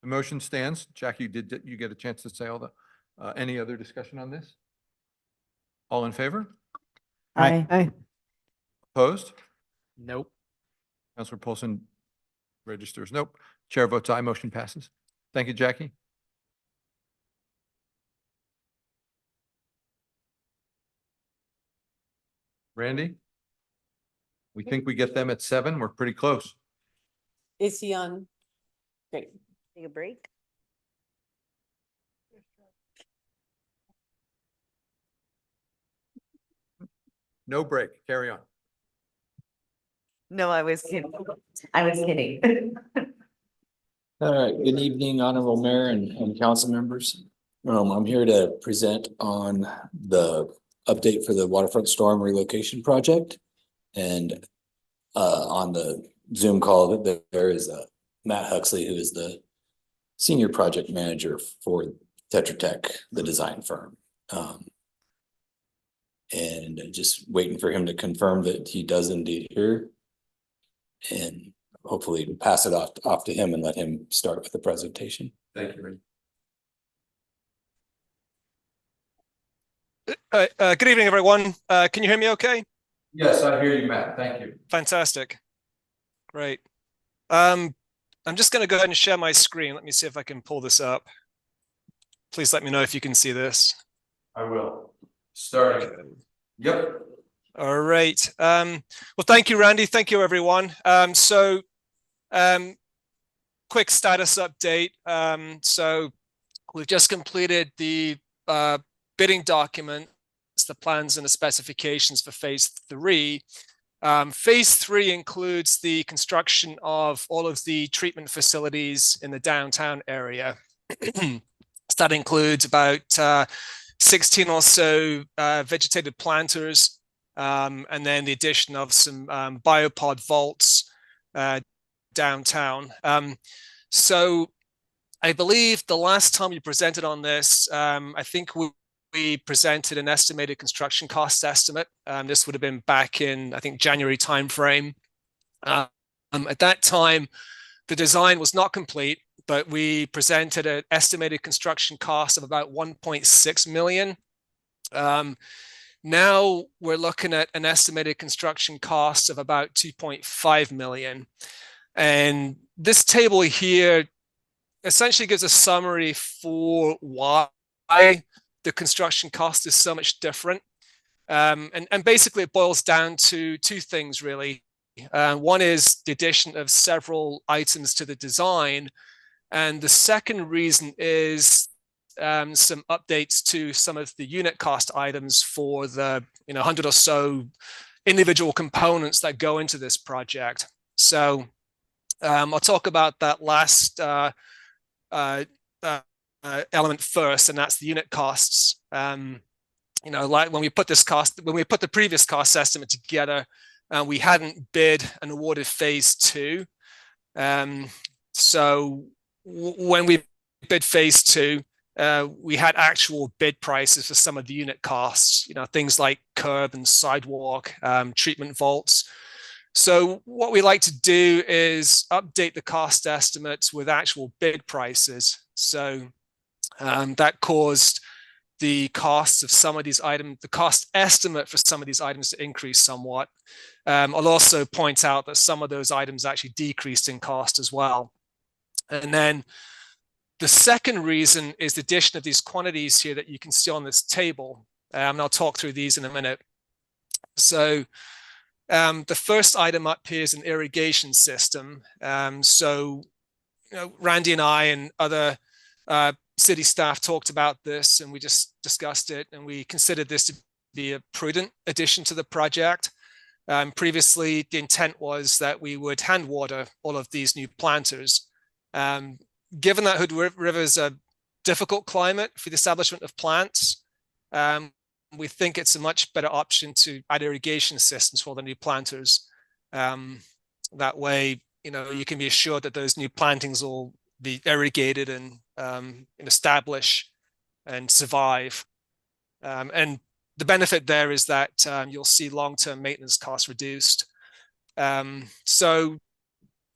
The motion stands. Jackie, did you get a chance to say all the, any other discussion on this? All in favor? Aye. Opposed? Nope. Councilor Polson registers nope. Chair votes aye, motion passes. Thank you, Jackie. Randy? We think we get them at 7. We're pretty close. Is he on? Great. Take a break. No break. Carry on. No, I was kidding. I was kidding. All right, good evening, Honorable Mayor and council members. I'm here to present on the update for the waterfront storm relocation project. And on the Zoom call, there is Matt Huxley, who is the senior project manager for Tetra Tech, the design firm. And just waiting for him to confirm that he does indeed hear. And hopefully pass it off to him and let him start with the presentation. Thank you, Randy. Good evening, everyone. Can you hear me okay? Yes, I hear you, Matt. Thank you. Fantastic. Great. I'm just going to go ahead and share my screen. Let me see if I can pull this up. Please let me know if you can see this. I will. Starting. Yep. All right. Well, thank you, Randy. Thank you, everyone. Quick status update. So we've just completed the bidding documents, the plans and the specifications for phase 3. Phase 3 includes the construction of all of the treatment facilities in the downtown area. So that includes about 16 or so vegetated planters, and then the addition of some biopod vaults downtown. So I believe the last time we presented on this, I think we presented an estimated construction cost estimate. This would have been back in, I think, January timeframe. At that time, the design was not complete, but we presented an estimated construction cost of about 1.6 million. Now we're looking at an estimated construction cost of about 2.5 million. And this table here essentially gives a summary for why the construction cost is so much different. And basically it boils down to 2 things really. One is the addition of several items to the design, And the second reason is some updates to some of the unit cost items for the 100 or so individual components that go into this project. So I'll talk about that last element first, and that's the unit costs. Like when we put the previous cost estimate together, we hadn't bid and awarded phase 2. So when we bid phase 2, we had actual bid prices for some of the unit costs, things like curb and sidewalk, treatment vaults. So what we like to do is update the cost estimates with actual bid prices. So that caused the costs of some of these items, the cost estimate for some of these items to increase somewhat. I'll also point out that some of those items actually decreased in cost as well. And then the second reason is the addition of these quantities here that you can see on this table. And I'll talk through these in a minute. So the first item up here is an irrigation system. So Randy and I and other city staff talked about this, and we just discussed it, and we considered this to be a prudent addition to the project. Previously, the intent was that we would hand water all of these new planters. Given that Hood River is a difficult climate for the establishment of plants, we think it's a much better option to add irrigation systems for the new planters. That way, you can be assured that those new plantings will be irrigated and establish and survive. And the benefit there is that you'll see long-term maintenance costs reduced. So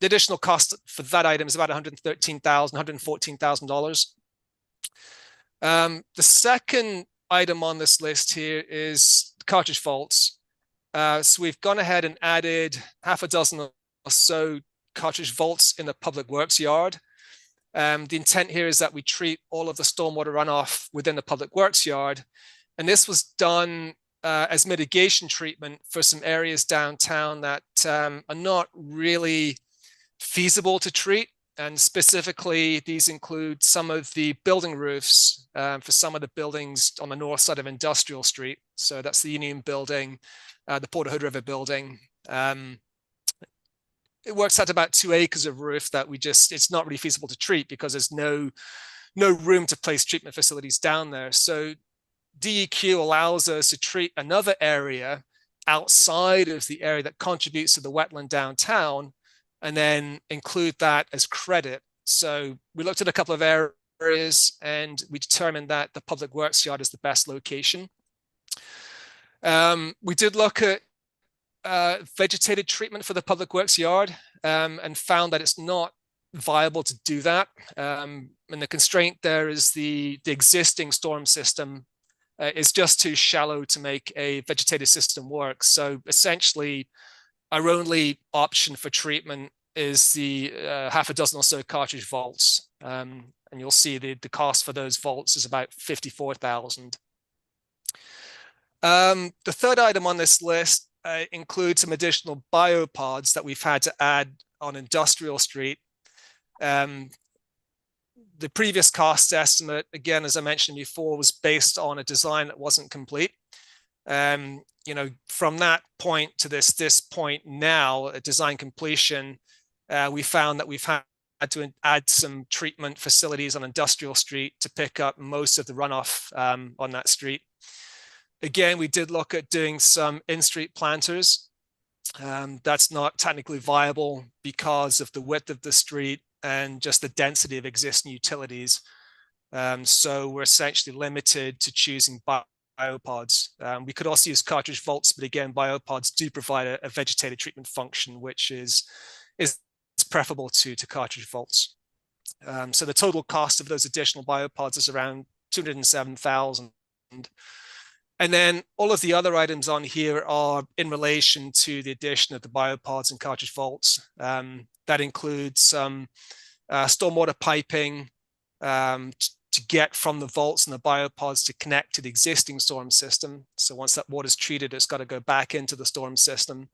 the additional cost for that item is about $113,000, $114,000. The second item on this list here is cartridge vaults. So we've gone ahead and added half a dozen or so cartridge vaults in the public works yard. The intent here is that we treat all of the stormwater runoff within the public works yard. And this was done as mitigation treatment for some areas downtown that are not really feasible to treat. And specifically, these include some of the building roofs for some of the buildings on the north side of Industrial Street. So that's the Union Building, the Port of Hood River Building. It works out about 2 acres of roof that it's not really feasible to treat because there's no room to place treatment facilities down there. So DEQ allows us to treat another area outside of the area that contributes to the wetland downtown, and then include that as credit. So we looked at a couple of areas and we determined that the public works yard is the best location. We did look at vegetated treatment for the public works yard and found that it's not viable to do that. And the constraint there is the existing storm system is just too shallow to make a vegetated system work. So essentially, our only option for treatment is the half a dozen or so cartridge vaults. And you'll see the cost for those vaults is about $54,000. The third item on this list includes some additional biopods that we've had to add on Industrial Street. The previous cost estimate, again, as I mentioned before, was based on a design that wasn't complete. From that point to this point now, at design completion, we found that we've had to add some treatment facilities on Industrial Street to pick up most of the runoff on that street. Again, we did look at doing some in-street planters. That's not technically viable because of the width of the street and just the density of existing utilities. So we're essentially limited to choosing biopods. We could also use cartridge vaults, but again, biopods do provide a vegetated treatment function, which is preferable to cartridge vaults. So the total cost of those additional biopods is around $207,000. And then all of the other items on here are in relation to the addition of the biopods and cartridge vaults. That includes some stormwater piping to get from the vaults and the biopods to connect to the existing storm system. So once that water is treated, it's got to go back into the storm system.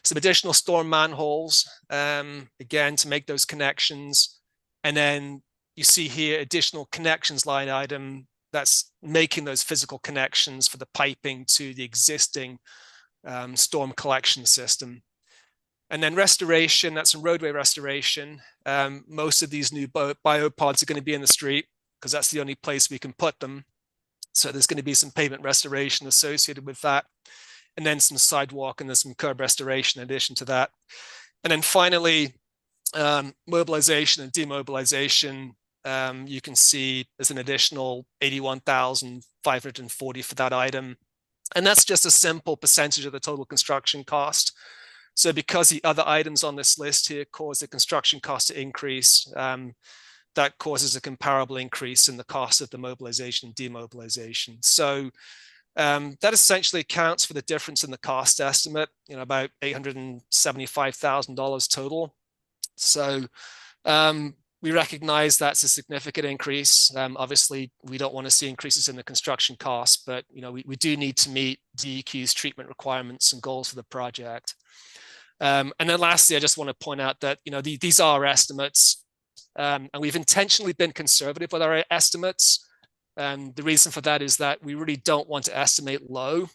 Some additional storm manholes, again, to make those connections. And then you see here additional connections line item that's making those physical connections for the piping to the existing storm collection system. And then restoration, that's some roadway restoration. Most of these new biopods are going to be in the street because that's the only place we can put them. So there's going to be some pavement restoration associated with that. And then some sidewalk and there's some curb restoration in addition to that. And then finally, mobilization and demobilization. You can see there's an additional 81,540 for that item. And that's just a simple percentage of the total construction cost. So because the other items on this list here cause the construction cost to increase, that causes a comparable increase in the cost of the mobilization and demobilization. So that essentially accounts for the difference in the cost estimate, about $875,000 total. So we recognize that's a significant increase. Obviously, we don't want to see increases in the construction costs, but we do need to meet DEQ's treatment requirements and goals for the project. And then lastly, I just want to point out that these are estimates, and we've intentionally been conservative with our estimates. And the reason for that is that we really don't want to estimate low.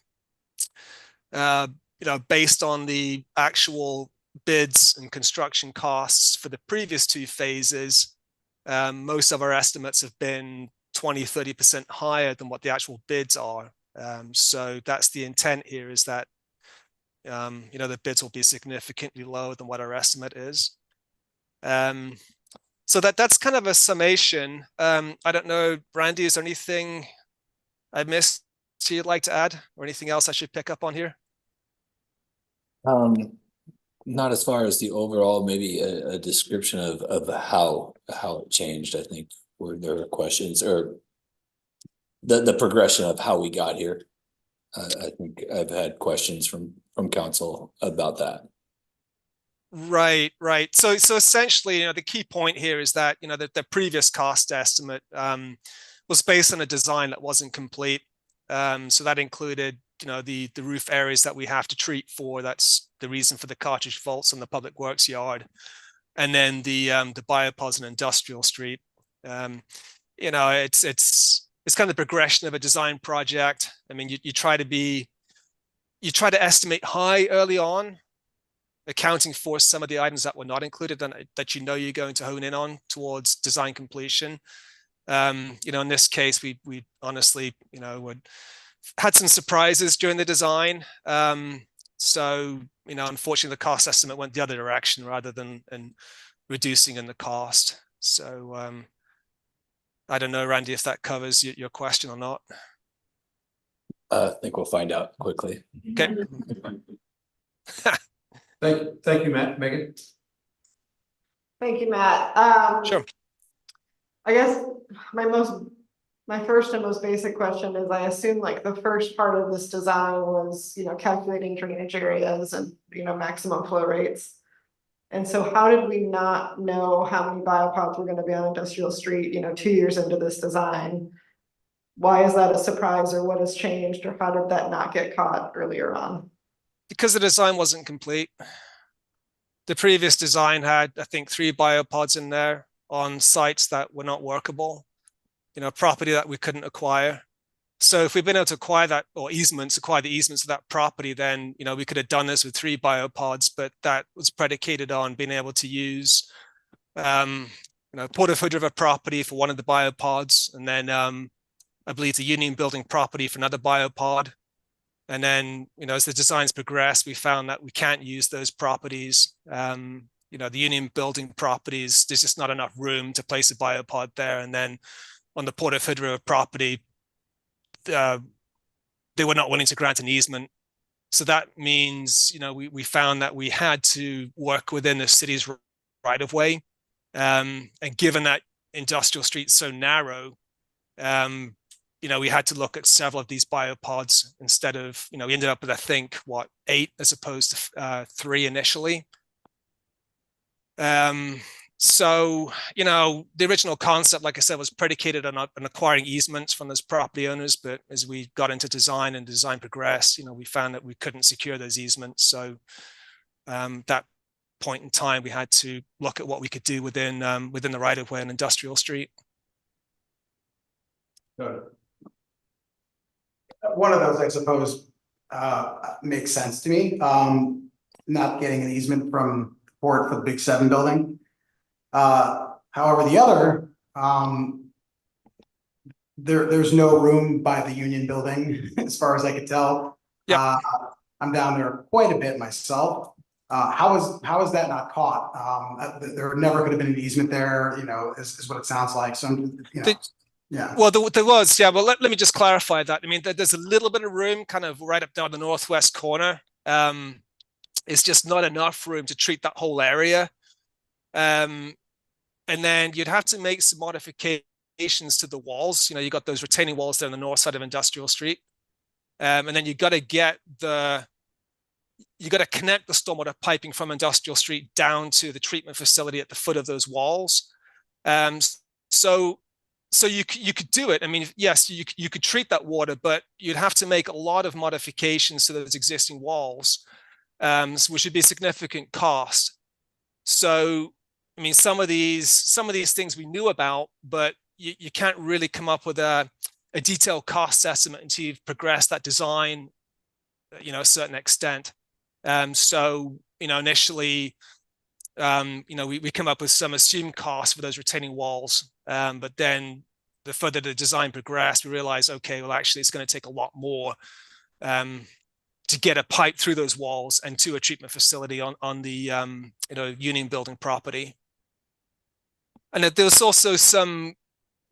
Based on the actual bids and construction costs for the previous two phases, most of our estimates have been 20–30% higher than what the actual bids are. So that's the intent here, is that the bids will be significantly lower than what our estimate is. So that's kind of a summation. I don't know, Randy, is there anything I missed you'd like to add, or anything else I should pick up on here? Not as far as the overall, maybe a description of how it changed. I think where there are questions, or the progression of how we got here. I think I've had questions from council about that. Right. So essentially, the key point here is that the previous cost estimate was based on a design that wasn't complete. So that included the roof areas that we have to treat for. That's the reason for the cartridge faults on the public works yard, and then the biopods and industrial street. It's kind of the progression of a design project. I mean, you try to estimate high early on, accounting for some of the items that were not included and that you're going to hone in on towards design completion. In this case, we honestly had some surprises during the design. So unfortunately, the cost estimate went the other direction rather than reducing in the cost. So I don't know, Randy, if that covers your question or not. I think we'll find out quickly. Okay. Thank you, Matt. Megan? Thank you, Matt. Sure. I guess my first and most basic question is, I assume like the first part of this design was, calculating drainage areas and, maximum flow rates. And so how did we not know how many biopods were going to be on Industrial Street, 2 years into this design? Why is that a surprise, or what has changed, or how did that not get caught earlier on? Because the design wasn't complete. The previous design had, I think, 3 biopods in there on sites that were not workable, property that we couldn't acquire. So if we'd been able to acquire that, or acquire the easements of that property, then, we could have done this with 3 biopods, but that was predicated on being able to use, Port of Hood River property for one of the biopods. And then I believe the Union Building property for another biopod. And then, as the designs progress, we found that we can't use those properties. The Union Building properties, there's just not enough room to place a biopod there. And then on the Port of Hood River property, they were not willing to grant an easement. So that means, we found that we had to work within the city's right of way. And given that Industrial Street's so narrow, we had to look at several of these biopods instead of, we ended up with, I think, 8 as opposed to 3 initially. So, the original concept, like I said, was predicated on acquiring easements from those property owners. But as we got into design and design progressed, we found that we couldn't secure those easements. So that point in time, we had to look at what we could do within the right of way on Industrial Street. One of those, I suppose, makes sense to me. Not getting an easement from the port for the Big Seven building. However, the other, there's no room by the Union building, as far as I could tell. Yeah. I'm down there quite a bit myself. How is that not caught? There never could have been an easement there, you know, is what it sounds like. So, you know, yeah. Well, there was, yeah. Well, let me just clarify that. I mean, there's a little bit of room kind of right up down the northwest corner. It's just not enough room to treat that whole area. And then you'd have to make some modifications to the walls. You know, you got those retaining walls there on the north side of Industrial Street. And then you got to connect the stormwater piping from Industrial Street down to the treatment facility at the foot of those walls. So you could do it. I mean, yes, you could treat that water, but you'd have to make a lot of modifications to those existing walls, which would be a significant cost. So, I mean, some of these things we knew about, but you can't really come up with a detailed cost estimate until you've progressed that design, you know, a certain extent. So, you know, initially, you know, we come up with some assumed costs for those retaining walls. But then the further the design progressed, we realized, okay, well, actually, it's going to take a lot more to get a pipe through those walls and to a treatment facility on the you know, Union building property. And there was also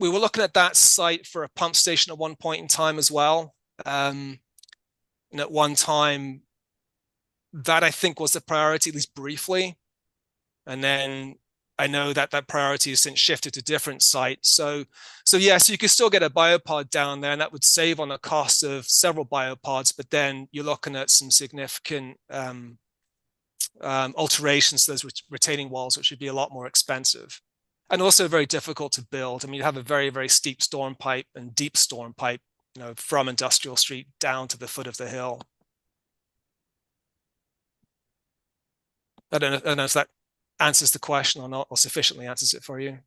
we were looking at that site for a pump station at one point in time as well. And at one time, that I think was the priority, at least briefly. And then I know that priority has since shifted to different sites. So yes, you could still get a biopod down there, and that would save on the cost of several biopods, but then you're looking at some significant alterations to those retaining walls, which would be a lot more expensive. And also very difficult to build. I mean, you have a very, very steep storm pipe and deep storm pipe, you know, from Industrial Street down to the foot of the hill. I don't know if that answers the question or not, or sufficiently answers it for you.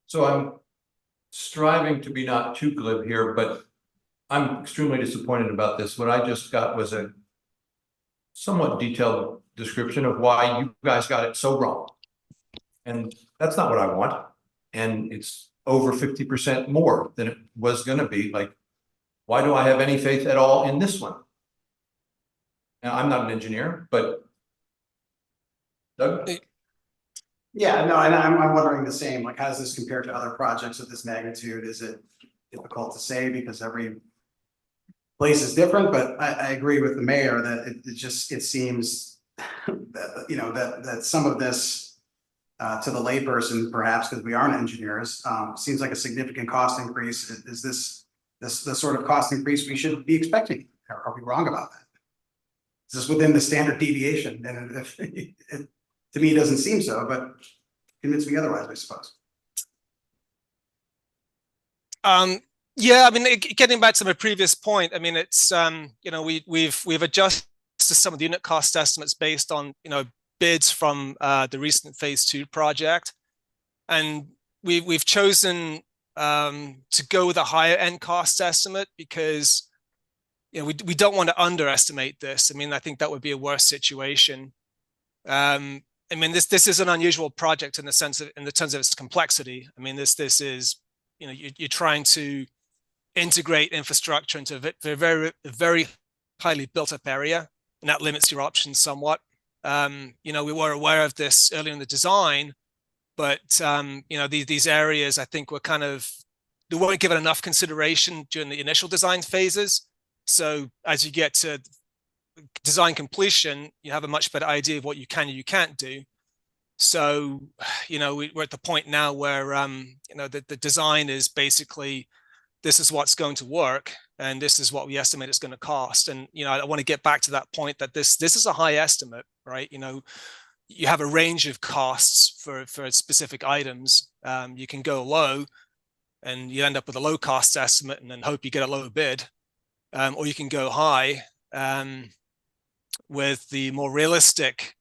So I'm striving to be not too glib here, but I'm extremely disappointed about this. What I just got was a somewhat detailed description of why you guys got it so wrong. And that's not what I want. And it's over 50% more than it was going to be. Like, why do I have any faith at all in this one? Now, I'm not an engineer, but Doug? Yeah, no, and I'm wondering the same, like, how does this compare to other projects of this magnitude? Is it difficult to say because every place is different? But I agree with the mayor that it seems that, you know, that some of this to the layperson, perhaps because we aren't engineers, seems like a significant cost increase. Is this the sort of cost increase we should be expecting? Are we wrong about that? Is this within the standard deviation? And if to me, it doesn't seem so, but convince me otherwise, I suppose. Yeah, I mean, getting back to my previous point, I mean, it's you know, we've adjusted some of the unit cost estimates based on, you know, bids from the recent phase 2 project, and we've chosen to go with a higher end cost estimate because, you know, we don't want to underestimate this. I mean, I think that would be a worse situation. I mean, this is an unusual project in the terms of its complexity. I mean, this is, you know, you're trying to integrate infrastructure into a very highly built up area, and that limits your options somewhat. You know, we were aware of this earlier in the design, but you know, these areas, I think, they weren't given enough consideration during the initial design phases. So as you get to design completion, you have a much better idea of what you can and you can't do. So, you know, we're at the point now where, you know, the design is basically, this is what's going to work, and this is what we estimate it's going to cost. And, you know, I want to get back to that point that this is a high estimate, right? You know, you have a range of costs for specific items. You can go low and you end up with a low cost estimate and then hope you get a low bid. Or you can go high with the more realistic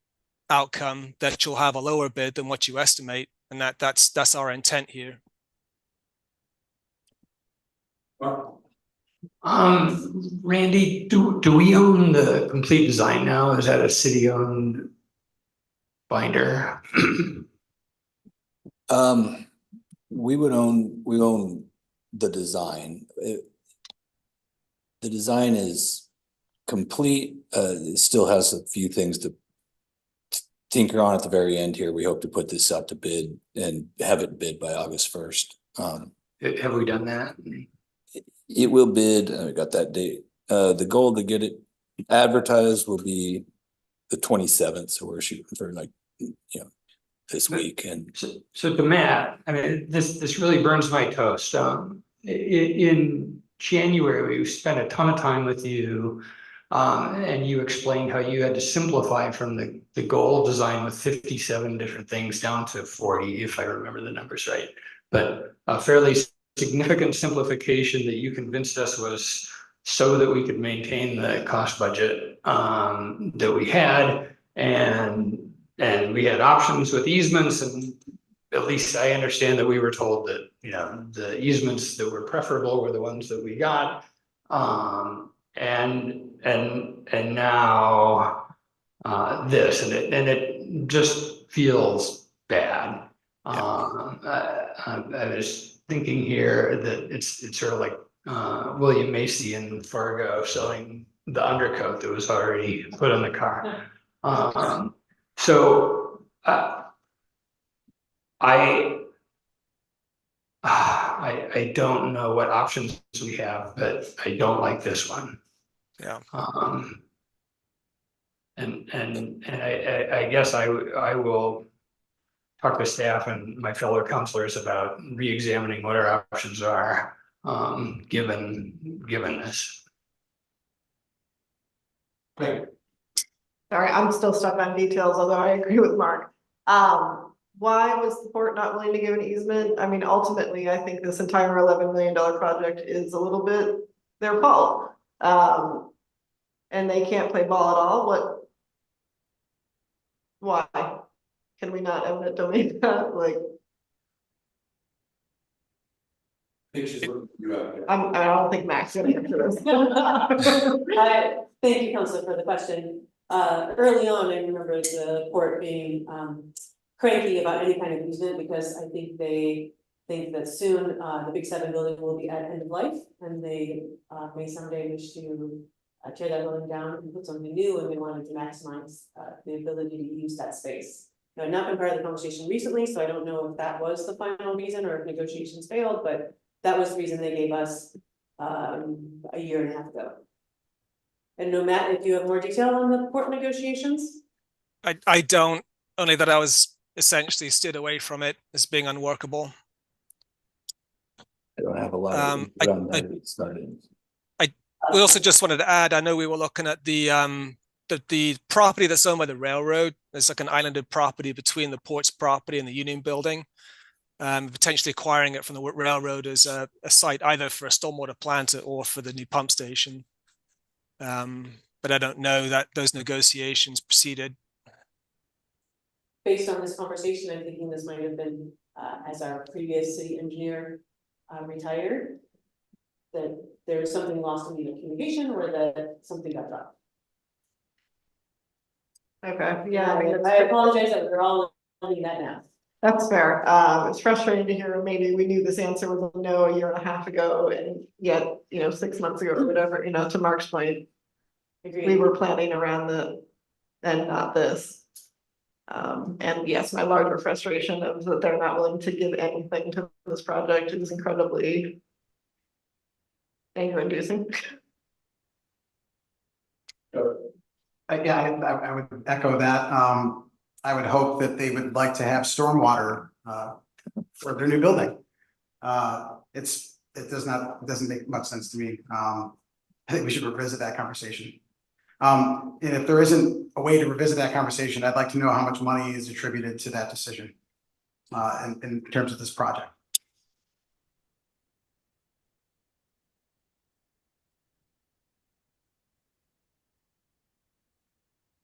outcome, that you'll have a lower bid than what you estimate, and that's our intent here. Randy, do we own the complete design now? Is that a city-owned binder? We own the design. The design is complete. It still has a few things to tinker on at the very end here. We hope to put this out to bid and have it bid by August 1st. Have we done that? It will bid, I got that date. The goal to get it advertised will be the 27th. So we're shooting for like, this week. And So to Matt, I mean, this really burns my toast. In January, we spent a ton of time with you. And you explained how you had to simplify from the goal design with 57 different things down to 40, if I remember the numbers right. But a fairly significant simplification that you convinced us was so that we could maintain the cost budget that we had, and we had options with easements, and at least I understand that we were told that the easements that were preferable were the ones that we got, and now this, and it just feels bad. I was thinking here that it's sort of like William Macy in Fargo selling the undercoat that was already put on the car. So I don't know what options we have, but I don't like this one. Yeah. And I guess I will talk to staff and my fellow counselors about re-examining what our options are, given this. Sorry, I'm still stuck on details, although I agree with Mark. Why was the port not willing to give an easement? I mean, ultimately, I think this entire $11 million project is a little bit their fault. And they can't play ball at all. Why? Can we not eminent domain that? Like, I don't think Max gonna answer this. Thank you, Counselor, for the question. Early on, I remember the port being cranky about any kind of easement because I think they think that soon the Big 7 building will be at end of life, and they may someday wish to tear that building down and put something new, and they wanted to maximize the ability to use that space. Now, I've not been part of the conversation recently, so I don't know if that was the final reason or if negotiations failed, but that was the reason they gave us a year and a half ago. And no, Matt, if you have more detail on the port negotiations? I don't, only that I was essentially steered away from it as being unworkable. I don't have a lot of input on that. It started. We also just wanted to add, I know we were looking at the property that's owned by the railroad. There's like an islanded property between the port's property and the Union building. Potentially acquiring it from the railroad as a site either for a stormwater plant or for the new pump station. But I don't know that those negotiations proceeded. Based on this conversation, I'm thinking this might have been as our previous city engineer retired, that there was something lost in the communication or that something got dropped. Okay, yeah, I mean, I apologize that we're all learning that now. that's fair. It's frustrating to hear. Maybe we knew this answer was a no a year and a half ago, and yet, 6 months ago or whatever, to Mark's point, we were planning around and not this. And yes, my larger frustration of that they're not willing to give anything to this project is incredibly anger-inducing. Yeah, I would echo that. I would hope that they would like to have stormwater for their new building. It doesn't make much sense to me. I think we should revisit that conversation. And if there isn't a way to revisit that conversation, I'd like to know how much money is attributed to that decision in terms of this project.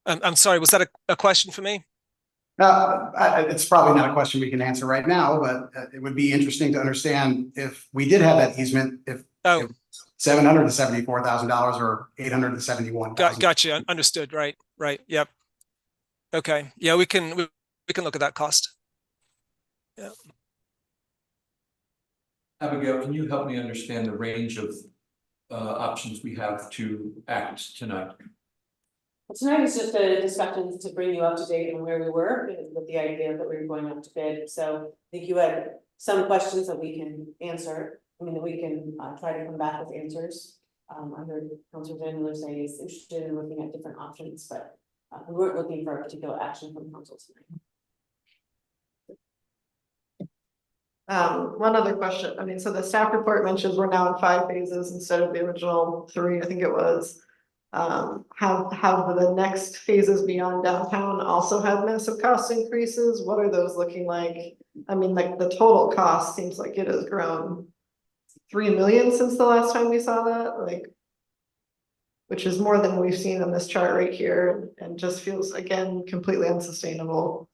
I'm sorry, was that a question for me? It's probably not a question we can answer right now, but it would be interesting to understand if we did have that easement, if Oh, $774,000 or $871,000. gotcha. Understood. Right. Yep. Okay. Yeah, we can look at that cost. Yeah. Abigail, can you help me understand the range of options we have to act tonight? Tonight is just a discussion to bring you up to date on where we were with the idea that we were going up to bid. So I think you had some questions that we can answer. I mean, that we can try to come back with answers. I heard Councilor Daniel say he's interested in looking at different options, but we weren't looking for a particular action from council tonight. One other question. I mean, so the staff report mentions we're now in 5 phases instead of the original 3, I think it was. Have the next phases beyond downtown also had massive cost increases? What are those looking like? I mean, like the total cost seems like it has grown 3 million since the last time we saw that, like, which is more than we've seen on this chart right here, and just feels again completely unsustainable.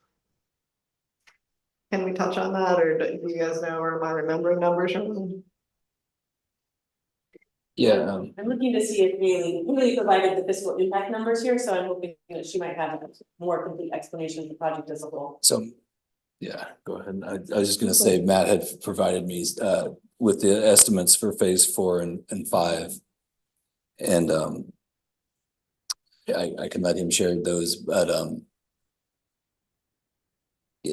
Can we touch on that, or do you guys know, or am I remembering numbers wrong? Yeah, I'm looking to see if Haley provided the fiscal impact numbers here, so I'm hoping that she might have a more complete explanation of the project as a whole. so, yeah, go ahead. I was just gonna say, Matt had provided me with the estimates for phase 4 and 5. And I can let him share those, but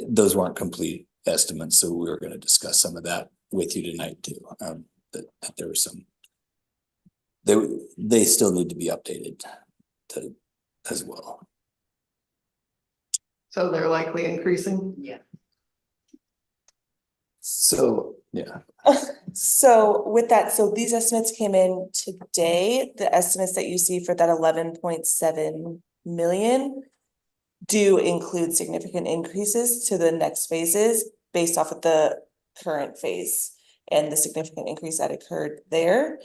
those weren't complete estimates, so we were gonna discuss some of that with you tonight too. That there were some. They still need to be updated as well. So they're likely increasing? Yeah. So, yeah. So with that, so these estimates came in today. The estimates that you see for that 11.7 million do include significant increases to the next phases based off of the current phase and the significant increase that occurred there.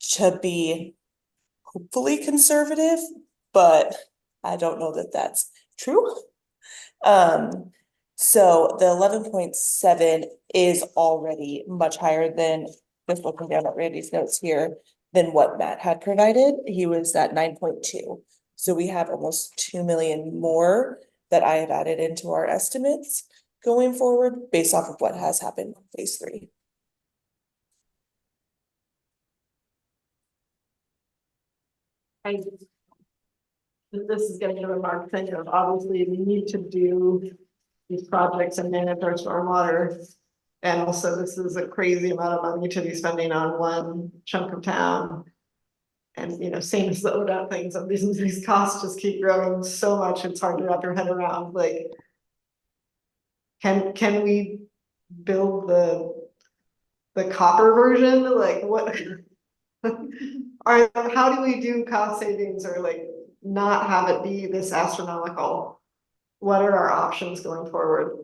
Should be hopefully conservative, but I don't know that that's true. So the 11.7 is already much higher than, just looking down at Randy's notes here, than what Matt had provided. He was at 9.2. So we have almost 2 million more that I have added into our estimates going forward based off of what has happened in phase 3. This is getting a remark thing of obviously we need to do these projects and manage our stormwater. And also this is a crazy amount of money to be spending on one chunk of town. And, you know, same as the ODOT things, these costs just keep growing so much, it's hard to wrap your head around, like. Can we build the copper version, like what? Or how do we do cost savings or like not have it be this astronomical? What are our options going forward?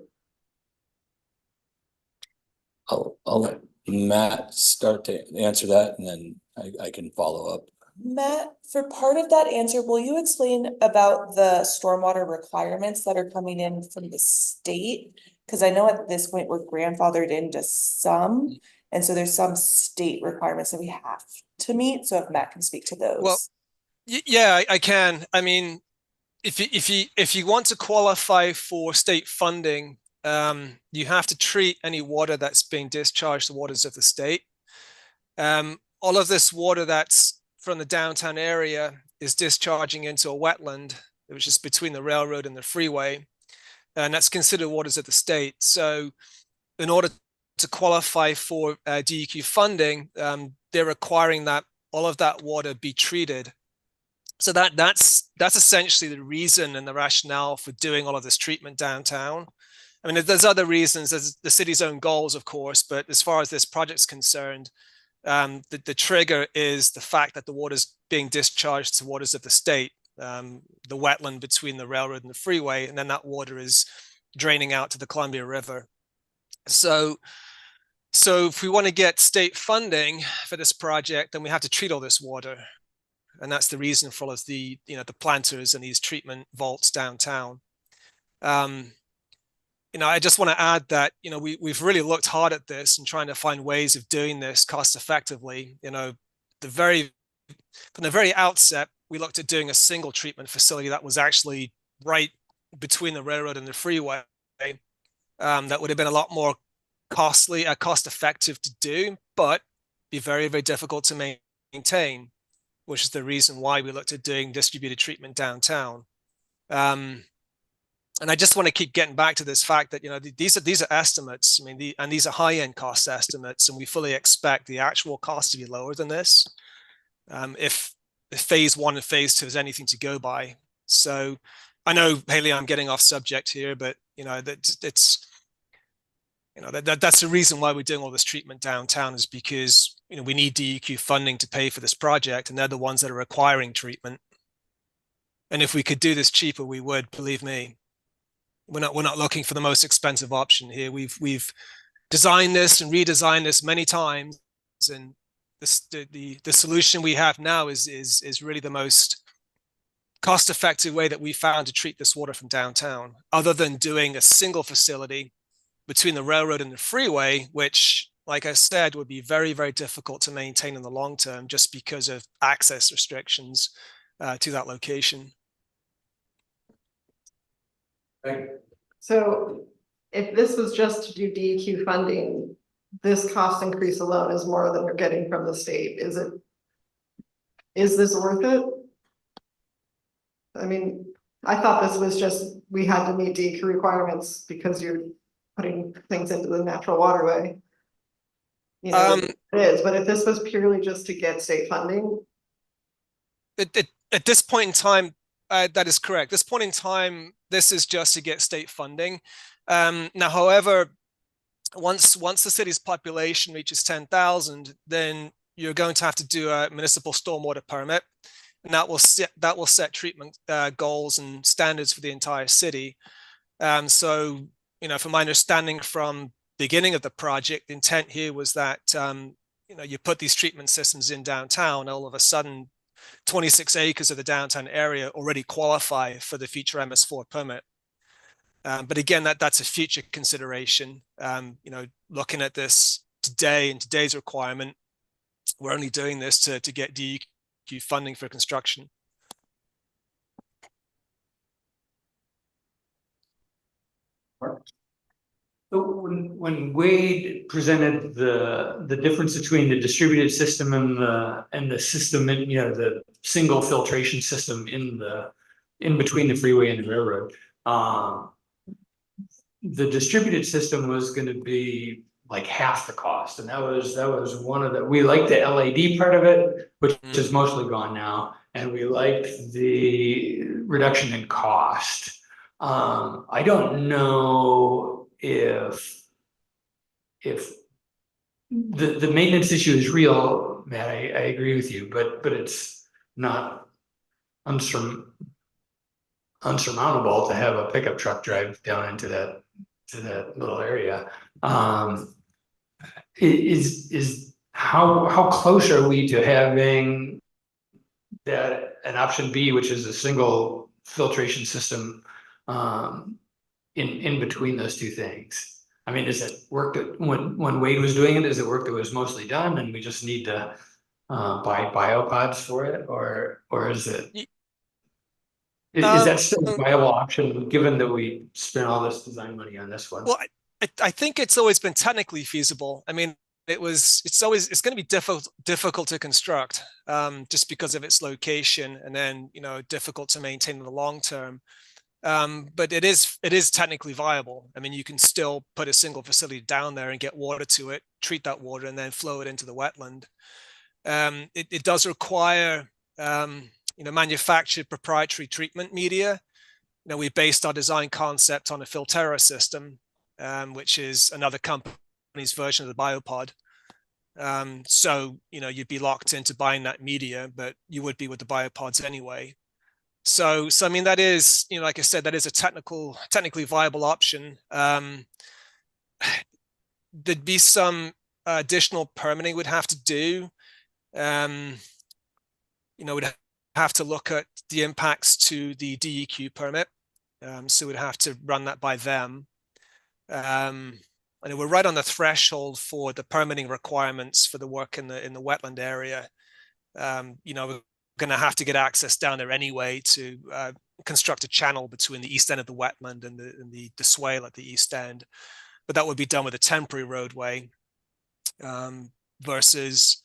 I'll let Matt start to answer that, and then I can follow up. Matt, for part of that answer, will you explain about the stormwater requirements that are coming in from the state? Because I know at this point we're grandfathered into some, and so there's some state requirements that we have to meet. So if Matt can speak to those. Well, yeah, I can. I mean, if you want to qualify for state funding, you have to treat any water that's being discharged the waters of the state. All of this water that's from the downtown area is discharging into a wetland, which is between the railroad and the freeway, and that's considered waters of the state. So in order to qualify for DEQ funding, they're requiring that all of that water be treated. So that's essentially the reason and the rationale for doing all of this treatment downtown. I mean, there's other reasons, there's the city's own goals, of course, but as far as this project's concerned, the trigger is the fact that the water is being discharged to waters of the state, the wetland between the railroad and the freeway, and then that water is draining out to the Columbia River. So if we want to get state funding for this project, then we have to treat all this water. And that's the reason for all of the, the planters and these treatment vaults downtown. I just want to add that, we've really looked hard at this and trying to find ways of doing this cost effectively. From the very outset, we looked at doing a single treatment facility that was actually right between the railroad and the freeway. That would have been a lot more cost effective to do, but be very, very difficult to maintain, which is the reason why we looked at doing distributed treatment downtown. And I just want to keep getting back to this fact that, these are estimates. And these are high-end cost estimates, and we fully expect the actual cost to be lower than this. If phase 1 and phase 2 is anything to go by. So I know, Haley, I'm getting off subject here, but that's the reason why we're doing all this treatment downtown, is because we need DEQ funding to pay for this project, and they're the ones that are requiring treatment. And if we could do this cheaper, we would, believe me. We're not looking for the most expensive option here. We've designed this and redesigned this many times, and the solution we have now is really the most cost-effective way that we found to treat this water from downtown, other than doing a single facility between the railroad and the freeway, which, like I said, would be very, very difficult to maintain in the long term, just because of access restrictions to that location. So if this was just to do DEQ funding, this cost increase alone is more than you're getting from the state. Is this worth it? I thought this was just, we had to meet DEQ requirements because you're putting things into the natural waterway. It is, but if this was purely just to get state funding. At this point in time, that is correct. This point in time, this is just to get state funding. Now, however, once the city's population reaches 10,000, then you're going to have to do a municipal stormwater permit, and that will set treatment goals and standards for the entire city. So, from my understanding from beginning of the project, the intent here was that you put these treatment systems in downtown, all of a sudden 26 acres of the downtown area already qualify for the future MS4 permit. But again, that's a future consideration. Looking at this today and today's requirement, we're only doing this to get DEQ funding for construction. So when Wade presented the difference between the distributed system and the system in, the single filtration system in between the freeway and the railroad, the distributed system was going to be like half the cost, and that was one of we liked the LAD part of it, which is mostly gone now, and we liked the reduction in cost. I don't know if the maintenance issue is real, Matt, I agree with you, but it's not unsurmountable to have a pickup truck drive down into that little area. Is how close are we to having that an option B, which is a single filtration system in between those two things? Is it work that when Wade was doing it, is it work that was mostly done and we just need to buy biopods for it, or is it? Is that still a viable option, given that we spent all this design money on this one? Well, I think it's always been technically feasible. It's going to be difficult to construct just because of its location, and then difficult to maintain in the long term. But it is technically viable. You can still put a single facility down there and get water to it, treat that water, and then flow it into the wetland. It does require manufactured proprietary treatment media. We based our design concept on a Filterra system, which is another company's version of the biopod. So you'd be locked into buying that media, but you would be with the biopods anyway. So that is, like I said, that is a technically viable option. There'd be some additional permitting we'd have to do. We'd have to look at the impacts to the DEQ permit. So we'd have to run that by them. And we're right on the threshold for the permitting requirements for the work in the wetland area. You know, we're going to have to get access down there anyway to construct a channel between the east end of the wetland and the swale at the east end. But that would be done with a temporary roadway versus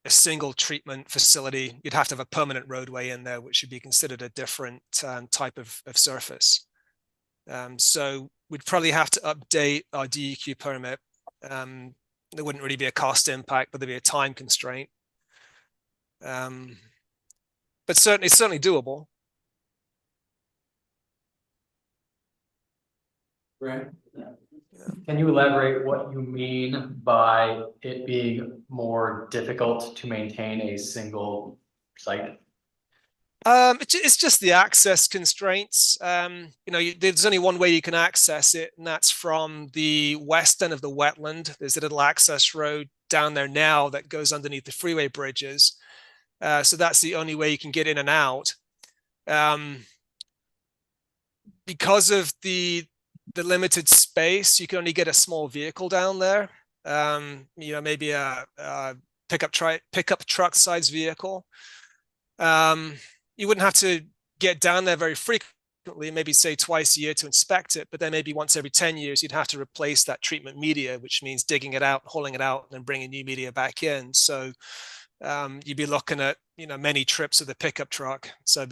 a single treatment facility. You'd have to have a permanent roadway in there, which should be considered a different type of surface. So we'd probably have to update our DEQ permit. There wouldn't really be a cost impact, but there'd be a time constraint. But certainly doable. Right. Can you elaborate what you mean by it being more difficult to maintain a single site? It's just the access constraints. You know, there's only one way you can access it, and that's from the west end of the wetland. There's a little access road down there now that goes underneath the freeway bridges. So that's the only way you can get in and out. Because of the limited space, you can only get a small vehicle down there. You know, maybe a pickup truck size vehicle. You wouldn't have to get down there very frequently, maybe say twice a year to inspect it, but then maybe once every 10 years, you'd have to replace that treatment media, which means digging it out, hauling it out, and then bringing new media back in. So you'd be looking at, you know, many trips of the pickup truck. So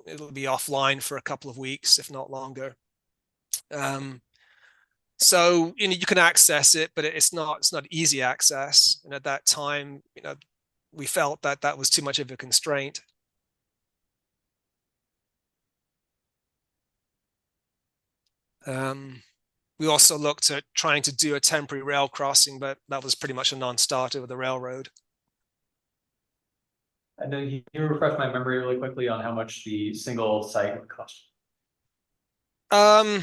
it'll be offline for a couple of weeks, if not longer. So, you know, you can access it, but it's not easy access. And at that time, you know, we felt that that was too much of a constraint. We also looked at trying to do a temporary rail crossing, but that was pretty much a non-starter with the railroad. And then can you refresh my memory really quickly on how much the single site would cost? I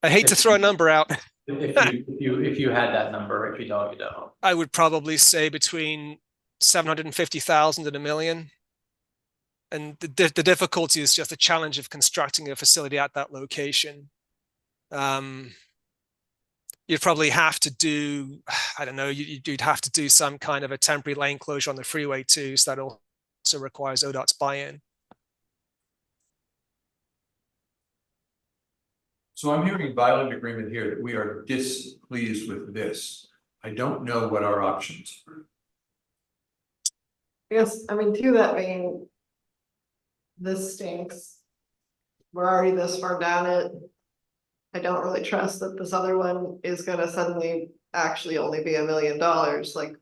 hate to throw a number out. If you had that number, if you don't, you don't. I would probably say between 750,000 and $1 million. And the difficulty is just the challenge of constructing a facility at that location. You'd probably have to do, I don't know, you'd have to do some kind of a temporary lane closure on the freeway too. So that also requires ODOT's buy-in. So I'm hearing violent agreement here that we are displeased with this. I don't know what our options are. Yes, I mean, to that vein, this stinks. We're already this far down it. I don't really trust that this other one is gonna suddenly actually only be $1 million. Like,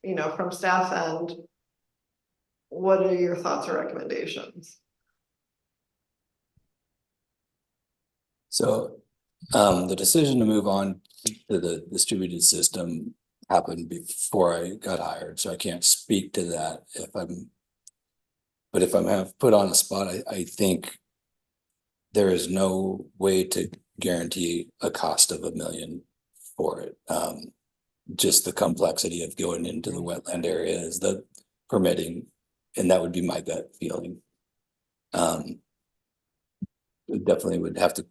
you know, from staff end, what are your thoughts or recommendations? So the decision to move on to the distributed system happened before I got hired, so I can't speak to that but if I'm put on a spot, I think there is no way to guarantee a cost of $1 million for it. Just the complexity of going into the wetland area is the permitting, and that would be my gut feeling. We definitely would have to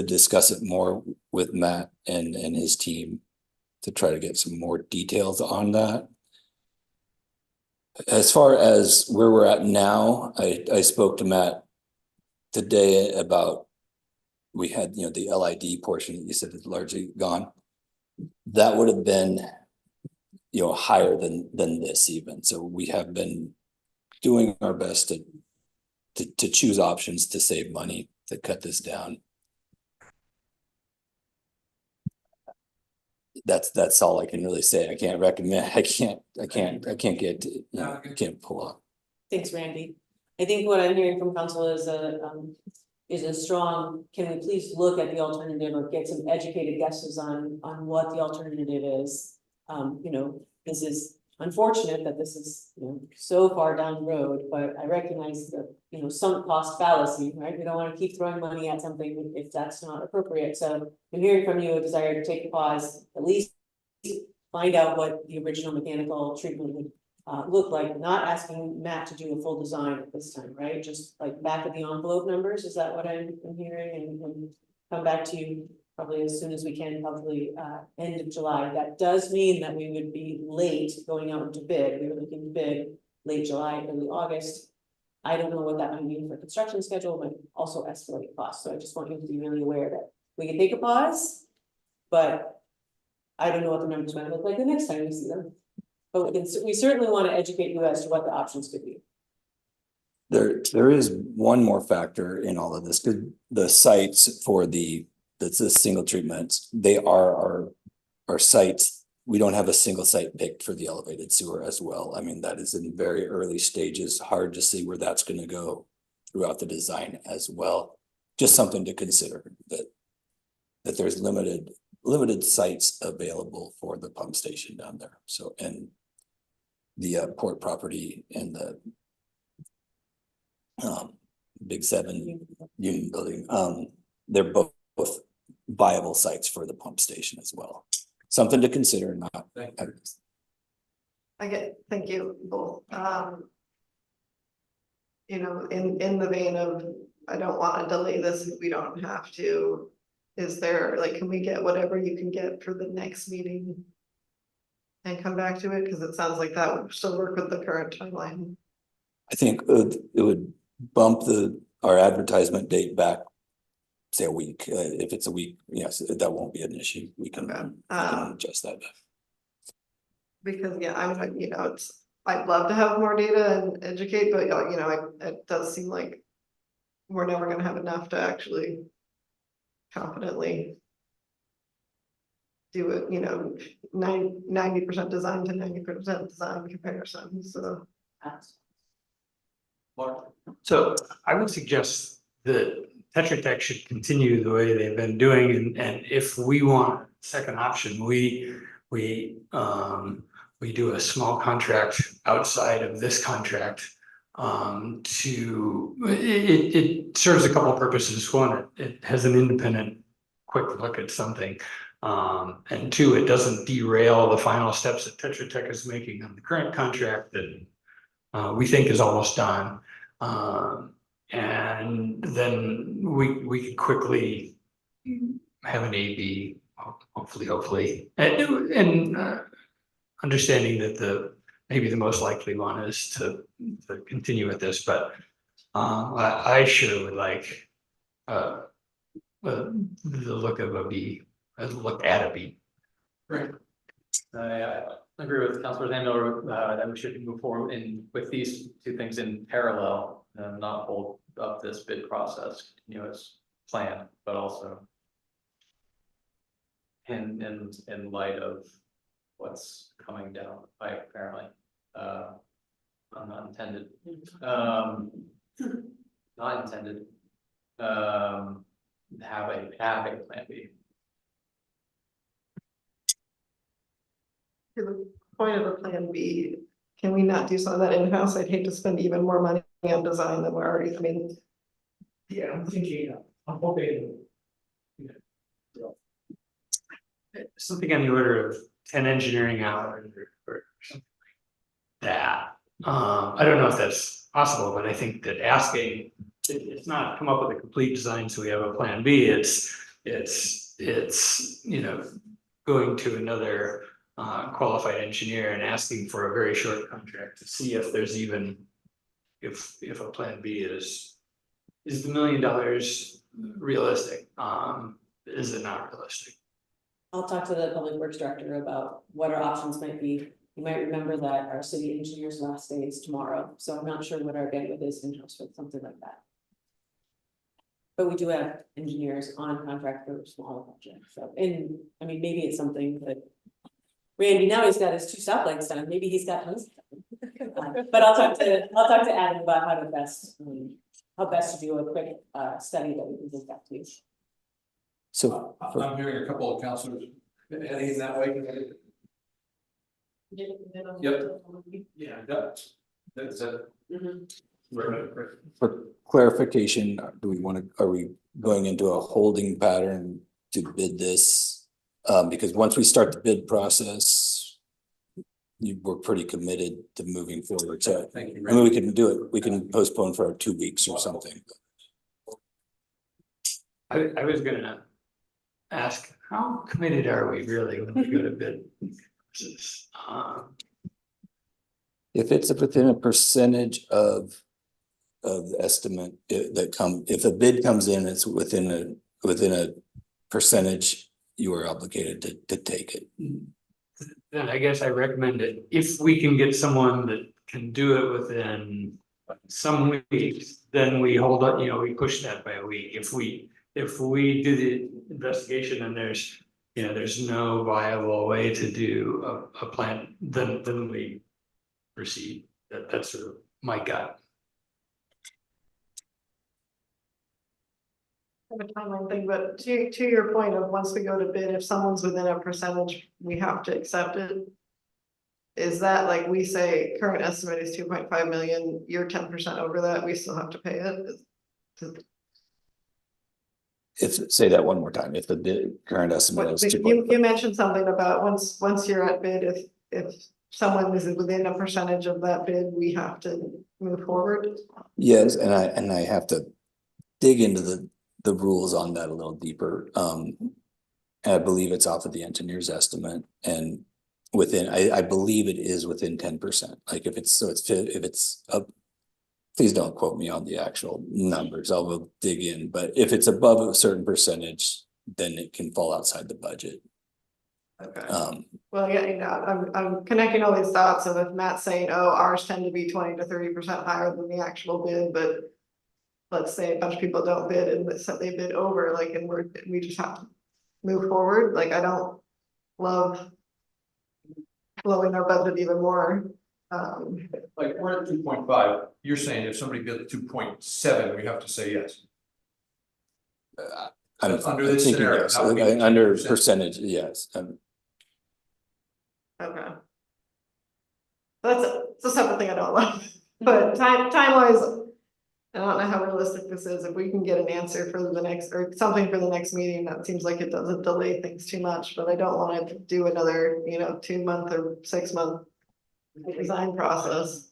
discuss it more with Matt and his team to try to get some more details on that. As far as where we're at now, I spoke to Matt today about, we had, you know, the LID portion that you said is largely gone. That would have been, you know, higher than this even. So we have been doing our best to choose options to save money, to cut this down. That's all I can really say. I can't recommend, I can't get, you know, I can't pull up. Thanks, Randy. I think what I'm hearing from council is a strong, can we please look at the alternative or get some educated guesses on what the alternative is? You know, this is unfortunate that this is, you know, so far down the road, but I recognize that, you know, some cost fallacy, right? We don't want to keep throwing money at something if that's not appropriate. So I'm hearing from you a desire to take a pause, at least find out what the original mechanical treatment would look like? Not asking Matt to do a full design at this time, right? Just like back of the envelope numbers, is that what I'm hearing? And come back to you probably as soon as we can, probably end of July. That does mean that we would be late going out into bid. We were looking to bid late July, early August. I don't know what that might mean for construction schedule, but also escalate costs. So I just want you to be really aware that we can take a pause, but I don't know what the numbers might look like the next time we see them. But we certainly want to educate you as to what the options could be. There is one more factor in all of this, because the sites for that's the single treatments, they are our sites. We don't have a single site picked for the elevated sewer as well. I mean, that is in very early stages, hard to see where that's gonna go throughout the design as well. Just something to consider, that there's limited sites available for the pump station down there. So, and the port property and the Big Seven Union Building, they're both viable sites for the pump station as well. Something to consider, not. Thank you both. You know, in the vein of, I don't want to delay this if we don't have to. Is there, like, can we get whatever you can get for the next meeting? And come back to it, because it sounds like that would still work with the current timeline. I think it would bump our advertisement date back, say a week. If it's a week, yes, that won't be an issue. We can adjust that. Because yeah, I'm, you know, I'd love to have more data and educate, but you know, it does seem like we're never gonna have enough to actually confidently do it, you know, 90% design to 90% design comparison, so. So I would suggest that Tetra Tech should continue the way they've been doing, and if we want second option, we do a small contract outside of this contract. It serves a couple of purposes. One, it has an independent quick look at something. And two, it doesn't derail the final steps that Tetra Tech is making on the current contract that we think is almost done. And then we could quickly have an A/B, hopefully, and understanding that maybe the most likely one is to continue with this, but I sure would like the look of a B, look at a B. Right. I agree with Councilor Zandler that we should move forward with these two things in parallel and not hold up this bid process, you know, as planned, but also in light of what's coming down the pipe, apparently. Not intended. Not intended. Have a plan B. To the point of a plan B, can we not do some of that in-house? I'd hate to spend even more money on design than we're already, I mean. Yeah, I'm thinking, I'm hoping. Something on the order of 10 engineering hours or something like that. I don't know if that's possible, but I think that asking, it's not come up with a complete design, so we have a plan B. It's you know, going to another qualified engineer and asking for a very short contract to see if there's even if a plan B is the $1 million realistic? Is it not realistic? I'll talk to the public works director about what our options might be. You might remember that our city engineer's last day is tomorrow, so I'm not sure what our bandwidth is in-house for something like that. But we do have engineers on contract for smaller projects, so, and I mean, maybe it's something that Randy, now he's got his 2 stoplights done, maybe he's got tons. But I'll talk to Adam about how best to do a quick study that we can take back to you. So I'm hearing a couple of councilors heading that way. Yep. Yeah, that's it. for clarification, are we going into a holding pattern to bid this? Because once we start the bid process, we're pretty committed to moving forward. So, Thank you. I mean, we can do it. We can postpone for 2 weeks or something. I was gonna ask, how committed are we really when we go to bid? If it's within a percentage of the estimate if a bid comes in, it's within a percentage, you are obligated to take it. Then I guess I recommend it, if we can get someone that can do it within some weeks, then we hold up, we push that by a week. If we do the investigation and there's no viable way to do a plan, then we proceed. That's sort of my gut. A timeline thing, but to your point of once we go to bid, if someone's within a percentage, we have to accept it. Is that like we say current estimate is 2.5 million, you're 10% over that, we still have to pay it? Say that one more time, if the current estimate is You mentioned something about once you're at bid, if someone is within a percentage of that bid, we have to move forward. Yes, and I have to dig into the rules on that a little deeper. I believe it's off of the engineer's estimate and within, I believe it is within 10%. Like if it's up, please don't quote me on the actual numbers. I will dig in, but if it's above a certain percentage, then it can fall outside the budget. Okay. Well, yeah, I'm connecting all these dots of if Matt's saying, oh, ours tend to be 20 to 30% higher than the actual bid, but let's say a bunch of people don't bid and they bid over, like, and we just have to move forward. Like, I don't love blowing our budget even more. Like, we're at 2.5, you're saying if somebody bid 2.7, we have to say yes. Under this scenario, yes, that would be under 10%. percentage, yes. Okay. That's a separate thing I don't love, but time wise, I don't know how realistic this is. If we can get an answer for the next, or something for the next meeting, that seems like it doesn't delay things too much, but I don't want to do another, 2-month or 6-month design process.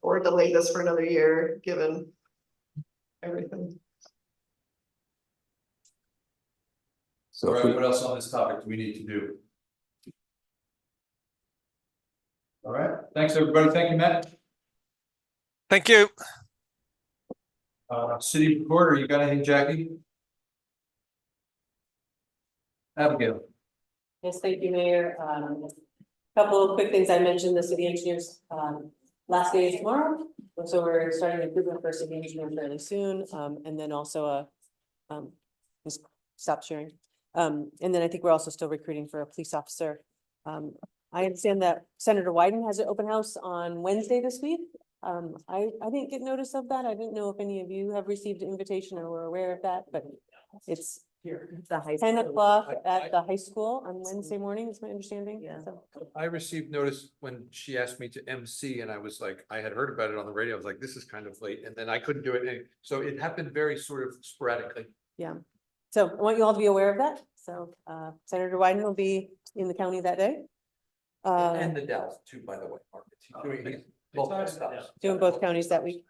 Or delay this for another year, given everything. So All right, what else on this topic do we need to do? All right, thanks, everybody. Thank you, Matt. Thank you. City recorder, you got anything, Jackie? Abigail. Yes, thank you, Mayor. Couple of quick things. I mentioned the city engineers, last day is tomorrow. So we're starting improvement for city engineer fairly soon. And then also just stop sharing. And then I think we're also still recruiting for a police officer. I understand that Senator Wyden has an open house on Wednesday this week. I didn't get notice of that. I didn't know if any of you have received an invitation or were aware of that, but it's here, 10 o'clock at the high school on Wednesday morning, is my understanding. Yeah. So. I received notice when she asked me to MC and I was like, I had heard about it on the radio. I was like, this is kind of late. And then I couldn't do it. So it happened very sort of sporadically. Yeah. So I want you all to be aware of that. So Senator Wyden will be in the county that day. And the Dallas too, by the way. Doing both counties that week.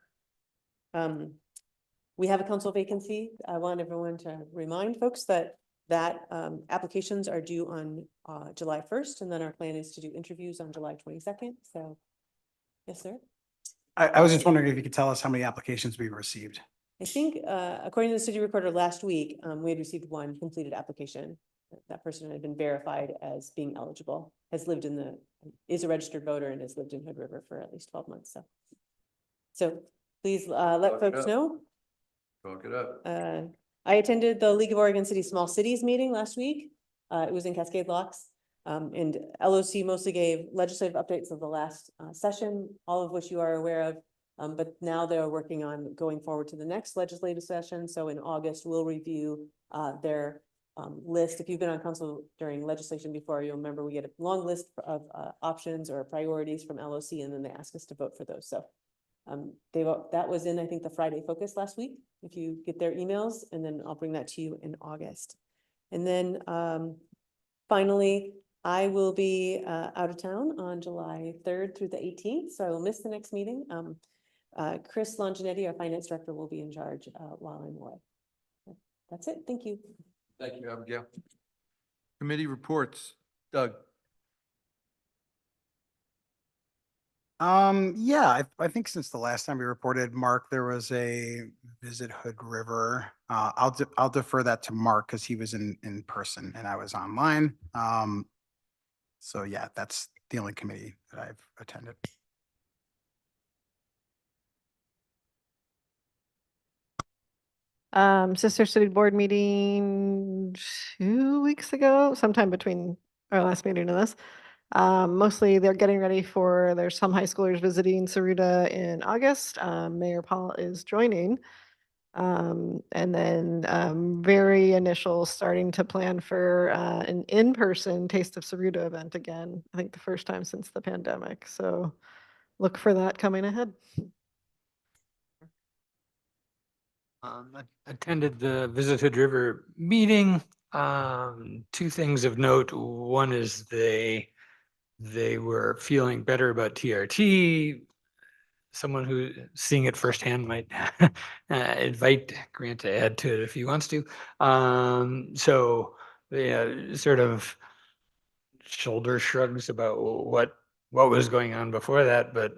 We have a council vacancy. I want everyone to remind folks that applications are due on July 1st, and then our plan is to do interviews on July 22nd. So, yes, sir. I was just wondering if you could tell us how many applications we received. I think according to the city recorder last week, we had received one completed application. That person had been verified as being eligible, is a registered voter and has lived in Hood River for at least 12 months. So please let folks know. Talk it up. I attended the League of Oregon City Small Cities meeting last week. It was in Cascade Locks. And LOC mostly gave legislative updates of the last session, all of which you are aware of. But now they're working on going forward to the next legislative session. So in August, we'll review their list. If you've been on council during legislation before, you'll remember we get a long list of options or priorities from LOC, and then they ask us to vote for those. So that was in, I think, the Friday Focus last week, if you get their emails, and then I'll bring that to you in August. And then finally, I will be out of town on July 3rd through the 18th, so I will miss the next meeting. Chris Longinetti, our finance director, will be in charge while I'm away. That's it. Thank you. Thank you, Abigail. Committee reports. Doug? Yeah, I think since the last time we reported, Mark, there was a visit Hood River. I'll defer that to Mark because he was in person and I was online. So yeah, that's the only committee that I've attended. Sister City Board meeting 2 weeks ago, sometime between our last meeting and this. Mostly they're getting ready for, there's some high schoolers visiting Saruta in August. Mayor Paul is joining. And then very initial starting to plan for an in-person Taste of Saruta event again. I think the first time since the pandemic. So look for that coming ahead. I attended the Visit Hood River meeting. Two things of note. One is they were feeling better about TRT. Someone who seeing it firsthand might invite Grant to add to it if he wants to. So yeah, sort of shoulder shrugs about what was going on before that, but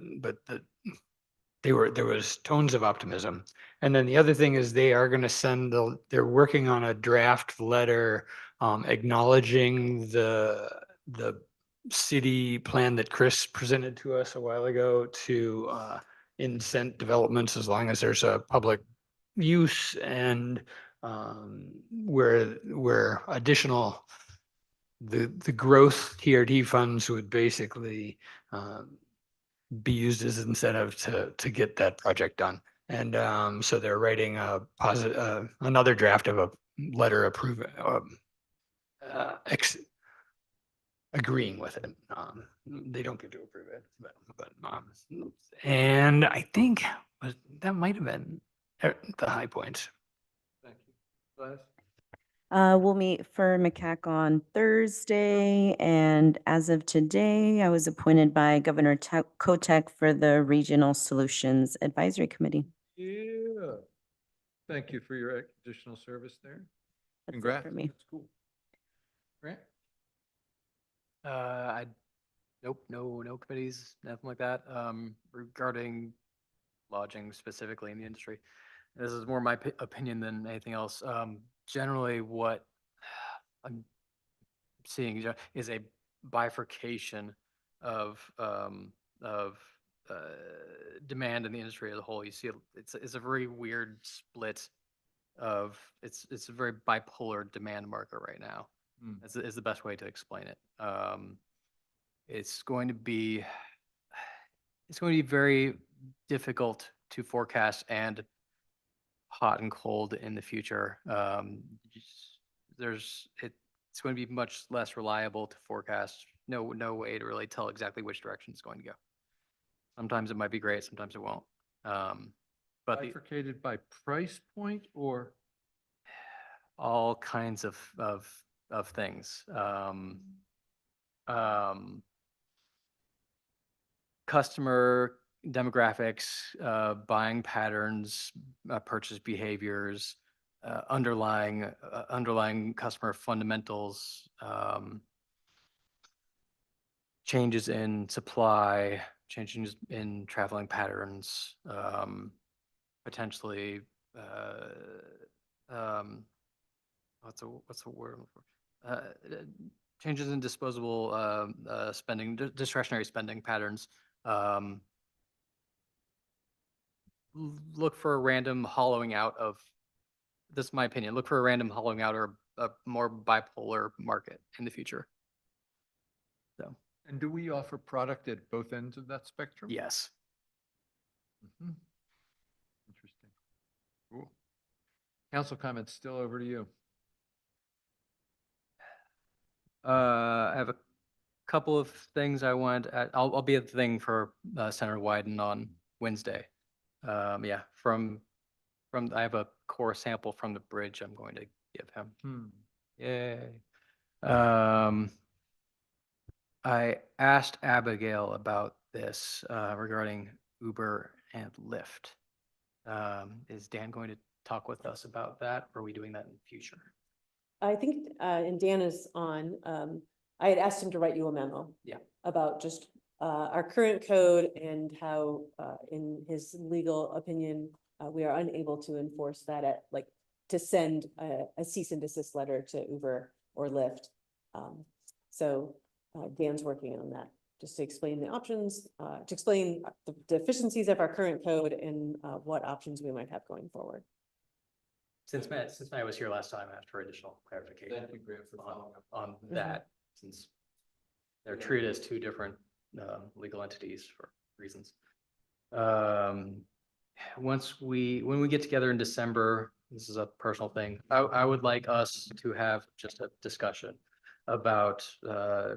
there was tones of optimism. And then the other thing is they are going to send they're working on a draft letter acknowledging the city plan that Chris presented to us a while ago to incent developments as long as there's a public use and where additional the growth TRD funds would basically be used as incentive to get that project done. And so they're writing a another draft of a letter approving agreeing with it. They don't get to approve it, but and I think that might have been the high points. Thank you. Gladys? We'll meet for MCAC on Thursday, and as of today, I was appointed by Governor Kotek for the Regional Solutions Advisory Committee. Yeah. Thank you for your additional service there. That's it Congrats. for me. That's cool. Grant? Nope, no committees, nothing like that. Regarding lodging specifically in the industry, this is more my opinion than anything else. Generally, what I'm seeing is a bifurcation of demand in the industry as a whole. You see, it's a very weird split of it's a very bipolar demand market right now. Is the best way to explain it. It's going to be very difficult to forecast and hot and cold in the future. It's going to be much less reliable to forecast. No way to really tell exactly which direction it's going to go. Sometimes it might be great, sometimes it won't. But Bifurcated by price point or? all kinds of things. Customer demographics, buying patterns, purchase behaviors, underlying customer fundamentals, changes in supply, changes in traveling patterns, potentially what's the word? Changes in disposable spending, discretionary spending patterns. Look for a random hollowing out of, this is my opinion, look for a random hollowing out or a more bipolar market in the future. So. And do we offer product at both ends of that spectrum? Yes. Mhm. Interesting. Cool. Council comments, still over to you. I have a couple of things I want. I'll be at the thing for Senator Wyden on Wednesday. Yeah, from I have a core sample from the bridge I'm going to give him. Yay. I asked Abigail about this regarding Uber and Lyft. Is Dan going to talk with us about that? Or are we doing that in the future? I think, and Dan is on, I had asked him to write you a memo. Yeah. About just, our current code and how, in his legal opinion, we are unable to enforce that to send a cease and desist letter to Uber or Lyft. So, Dan's working on that, just to explain the options, to explain the deficiencies of our current code and, what options we might have going forward. Since Matt was here last time, I asked for additional clarification. Thank you, Graham, for following up. On that, since they're treated as two different legal entities for reasons. When we get together in December, this is a personal thing, I would like us to have just a discussion about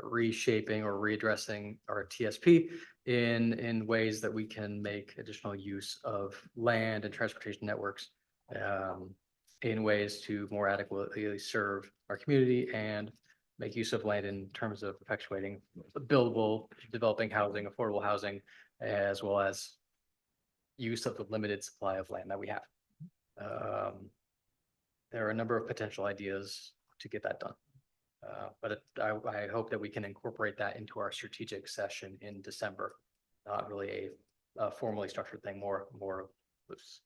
reshaping or readdressing our TSP in ways that we can make additional use of land and transportation networks in ways to more adequately serve our community and make use of land in terms of effectuating buildable, developing housing, affordable housing, as well as use of the limited supply of land that we have. There are a number of potential ideas to get that done. But I hope that we can incorporate that into our strategic session in December, not really a formally structured thing, more loose.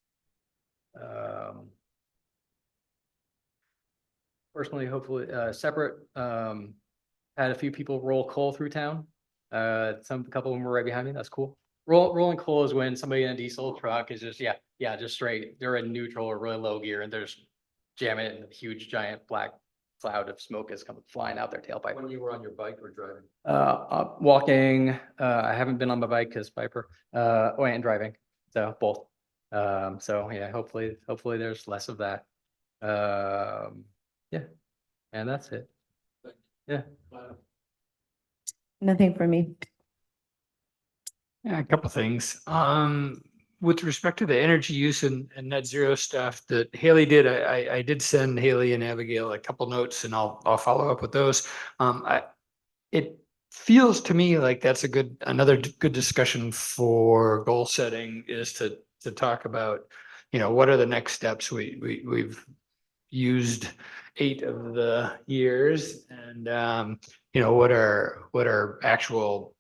Personally, hopefully, separate, had a few people roll coal through town. A couple of them were right behind me. That's cool. Rolling coal is when somebody in a diesel truck is just, just straight. They're in neutral or really low gear and they're just jamming it, and a huge giant black cloud of smoke is coming flying out their tailpipe. When you were on your bike or driving? Walking, I haven't been on my bike because Piper, and driving, so both. So yeah, hopefully there's less of that. Yeah, and that's it. Yeah. Nothing for me. Yeah, a couple things. With respect to the energy use and net zero stuff that Haley did, I did send Haley and Abigail a couple notes, and I'll follow up with those. It feels to me like that's another good discussion for goal setting, is to talk about, what are the next steps. We've used 8 of the years, and what are actual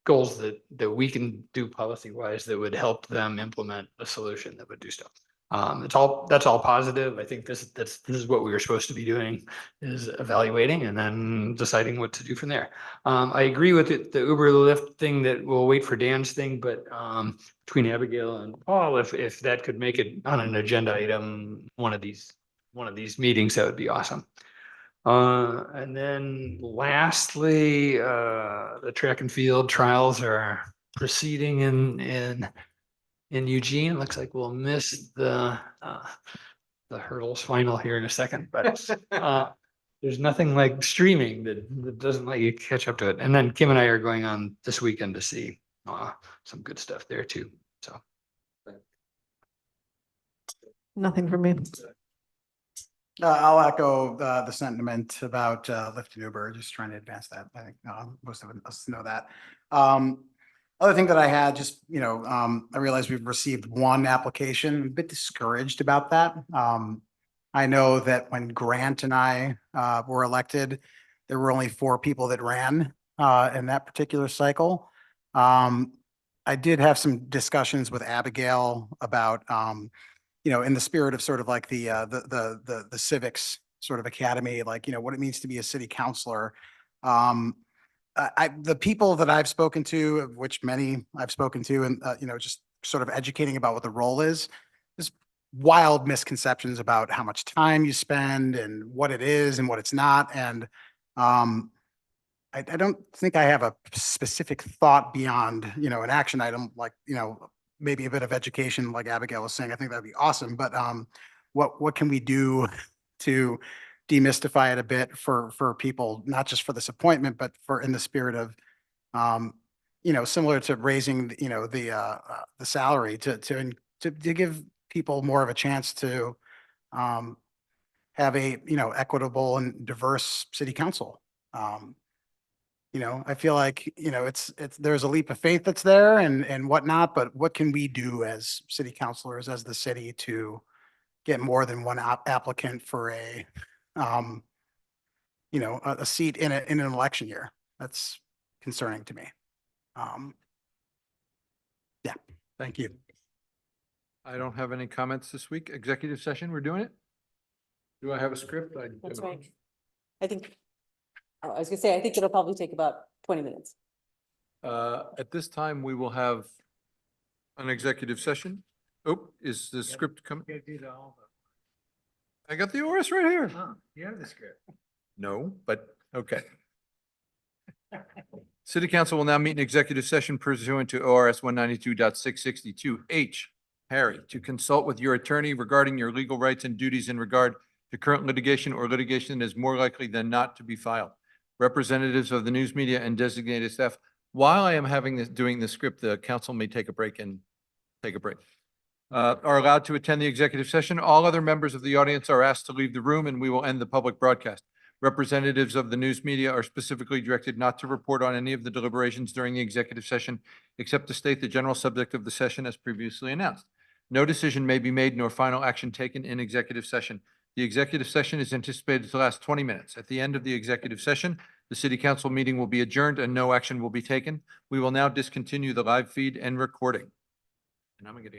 goals that we can do policy wise that would help them implement a solution that would do stuff. That's all positive. I think this is what we were supposed to be doing, is evaluating and then deciding what to do from there. I agree with the Uber Lyft thing, that we'll wait for Dan's thing, but between Abigail and Paul, if that could make it on an agenda item, one of these meetings, that would be awesome. And then lastly, the track and field trials are proceeding in Eugene. Looks like we'll miss the hurdles final here in a second, but there's nothing like streaming that doesn't let you catch up to it. And then Kim and I are going on this weekend to see some good stuff there too. So Nothing for me. I'll echo the sentiment about Lyft and Uber, just trying to advance that. I think most of us know that. Other thing that I had, just, I realize we've received one application. I'm a bit discouraged about that. I know that when Grant and I were elected, there were only 4 people that ran in that particular cycle. I did have some discussions with Abigail about in the spirit of sort of like the civics sort of academy, like, what it means to be a city councilor. The people that I've spoken to, of which many I've spoken to, and, just sort of educating about what the role is, there's wild misconceptions about how much time you spend and what it is and what it's not. And I don't think I have a specific thought beyond, an action item, like, maybe a bit of education, like Abigail was saying. I think that'd be awesome. But what can we do to demystify it a bit for people, not just for this appointment, but for in the spirit of, similar to raising, the salary to give people more of a chance to have a, equitable and diverse city council. You know, I feel like, you know, there's a leap of faith that's there and whatnot, but what can we do as city councilors, as the city to get more than one applicant for a, you know, a seat in an election year? That's concerning to me. Yeah, thank you. I don't have any comments this week. Executive session, we're doing it? Do I have a script? I That's don't. right. I think, oh, I was gonna say, I think it'll probably take about 20 minutes. At this time, we will have an executive session. Oh, is the script coming? I got the ORS right here. You have the script. No, but okay. City Council will now meet in executive session pursuant to ORS 192.662 H. Harry, to consult with your attorney regarding your legal rights and duties in regard to current litigation or litigation that is more likely than not to be filed. Representatives of the news media and designated staff. While I am doing the script, the council may take a break. Are allowed to attend the executive session. All other members of the audience are asked to leave the room, and we will end the public broadcast. Representatives of the news media are specifically directed not to report on any of the deliberations during the executive session, except to state the general subject of the session as previously announced. No decision may be made nor final action taken in executive session. The executive session is anticipated to last 20 minutes. At the end of the executive session, the city council meeting will be adjourned and no action will be taken. We will now discontinue the live feed and recording. And I'm gonna get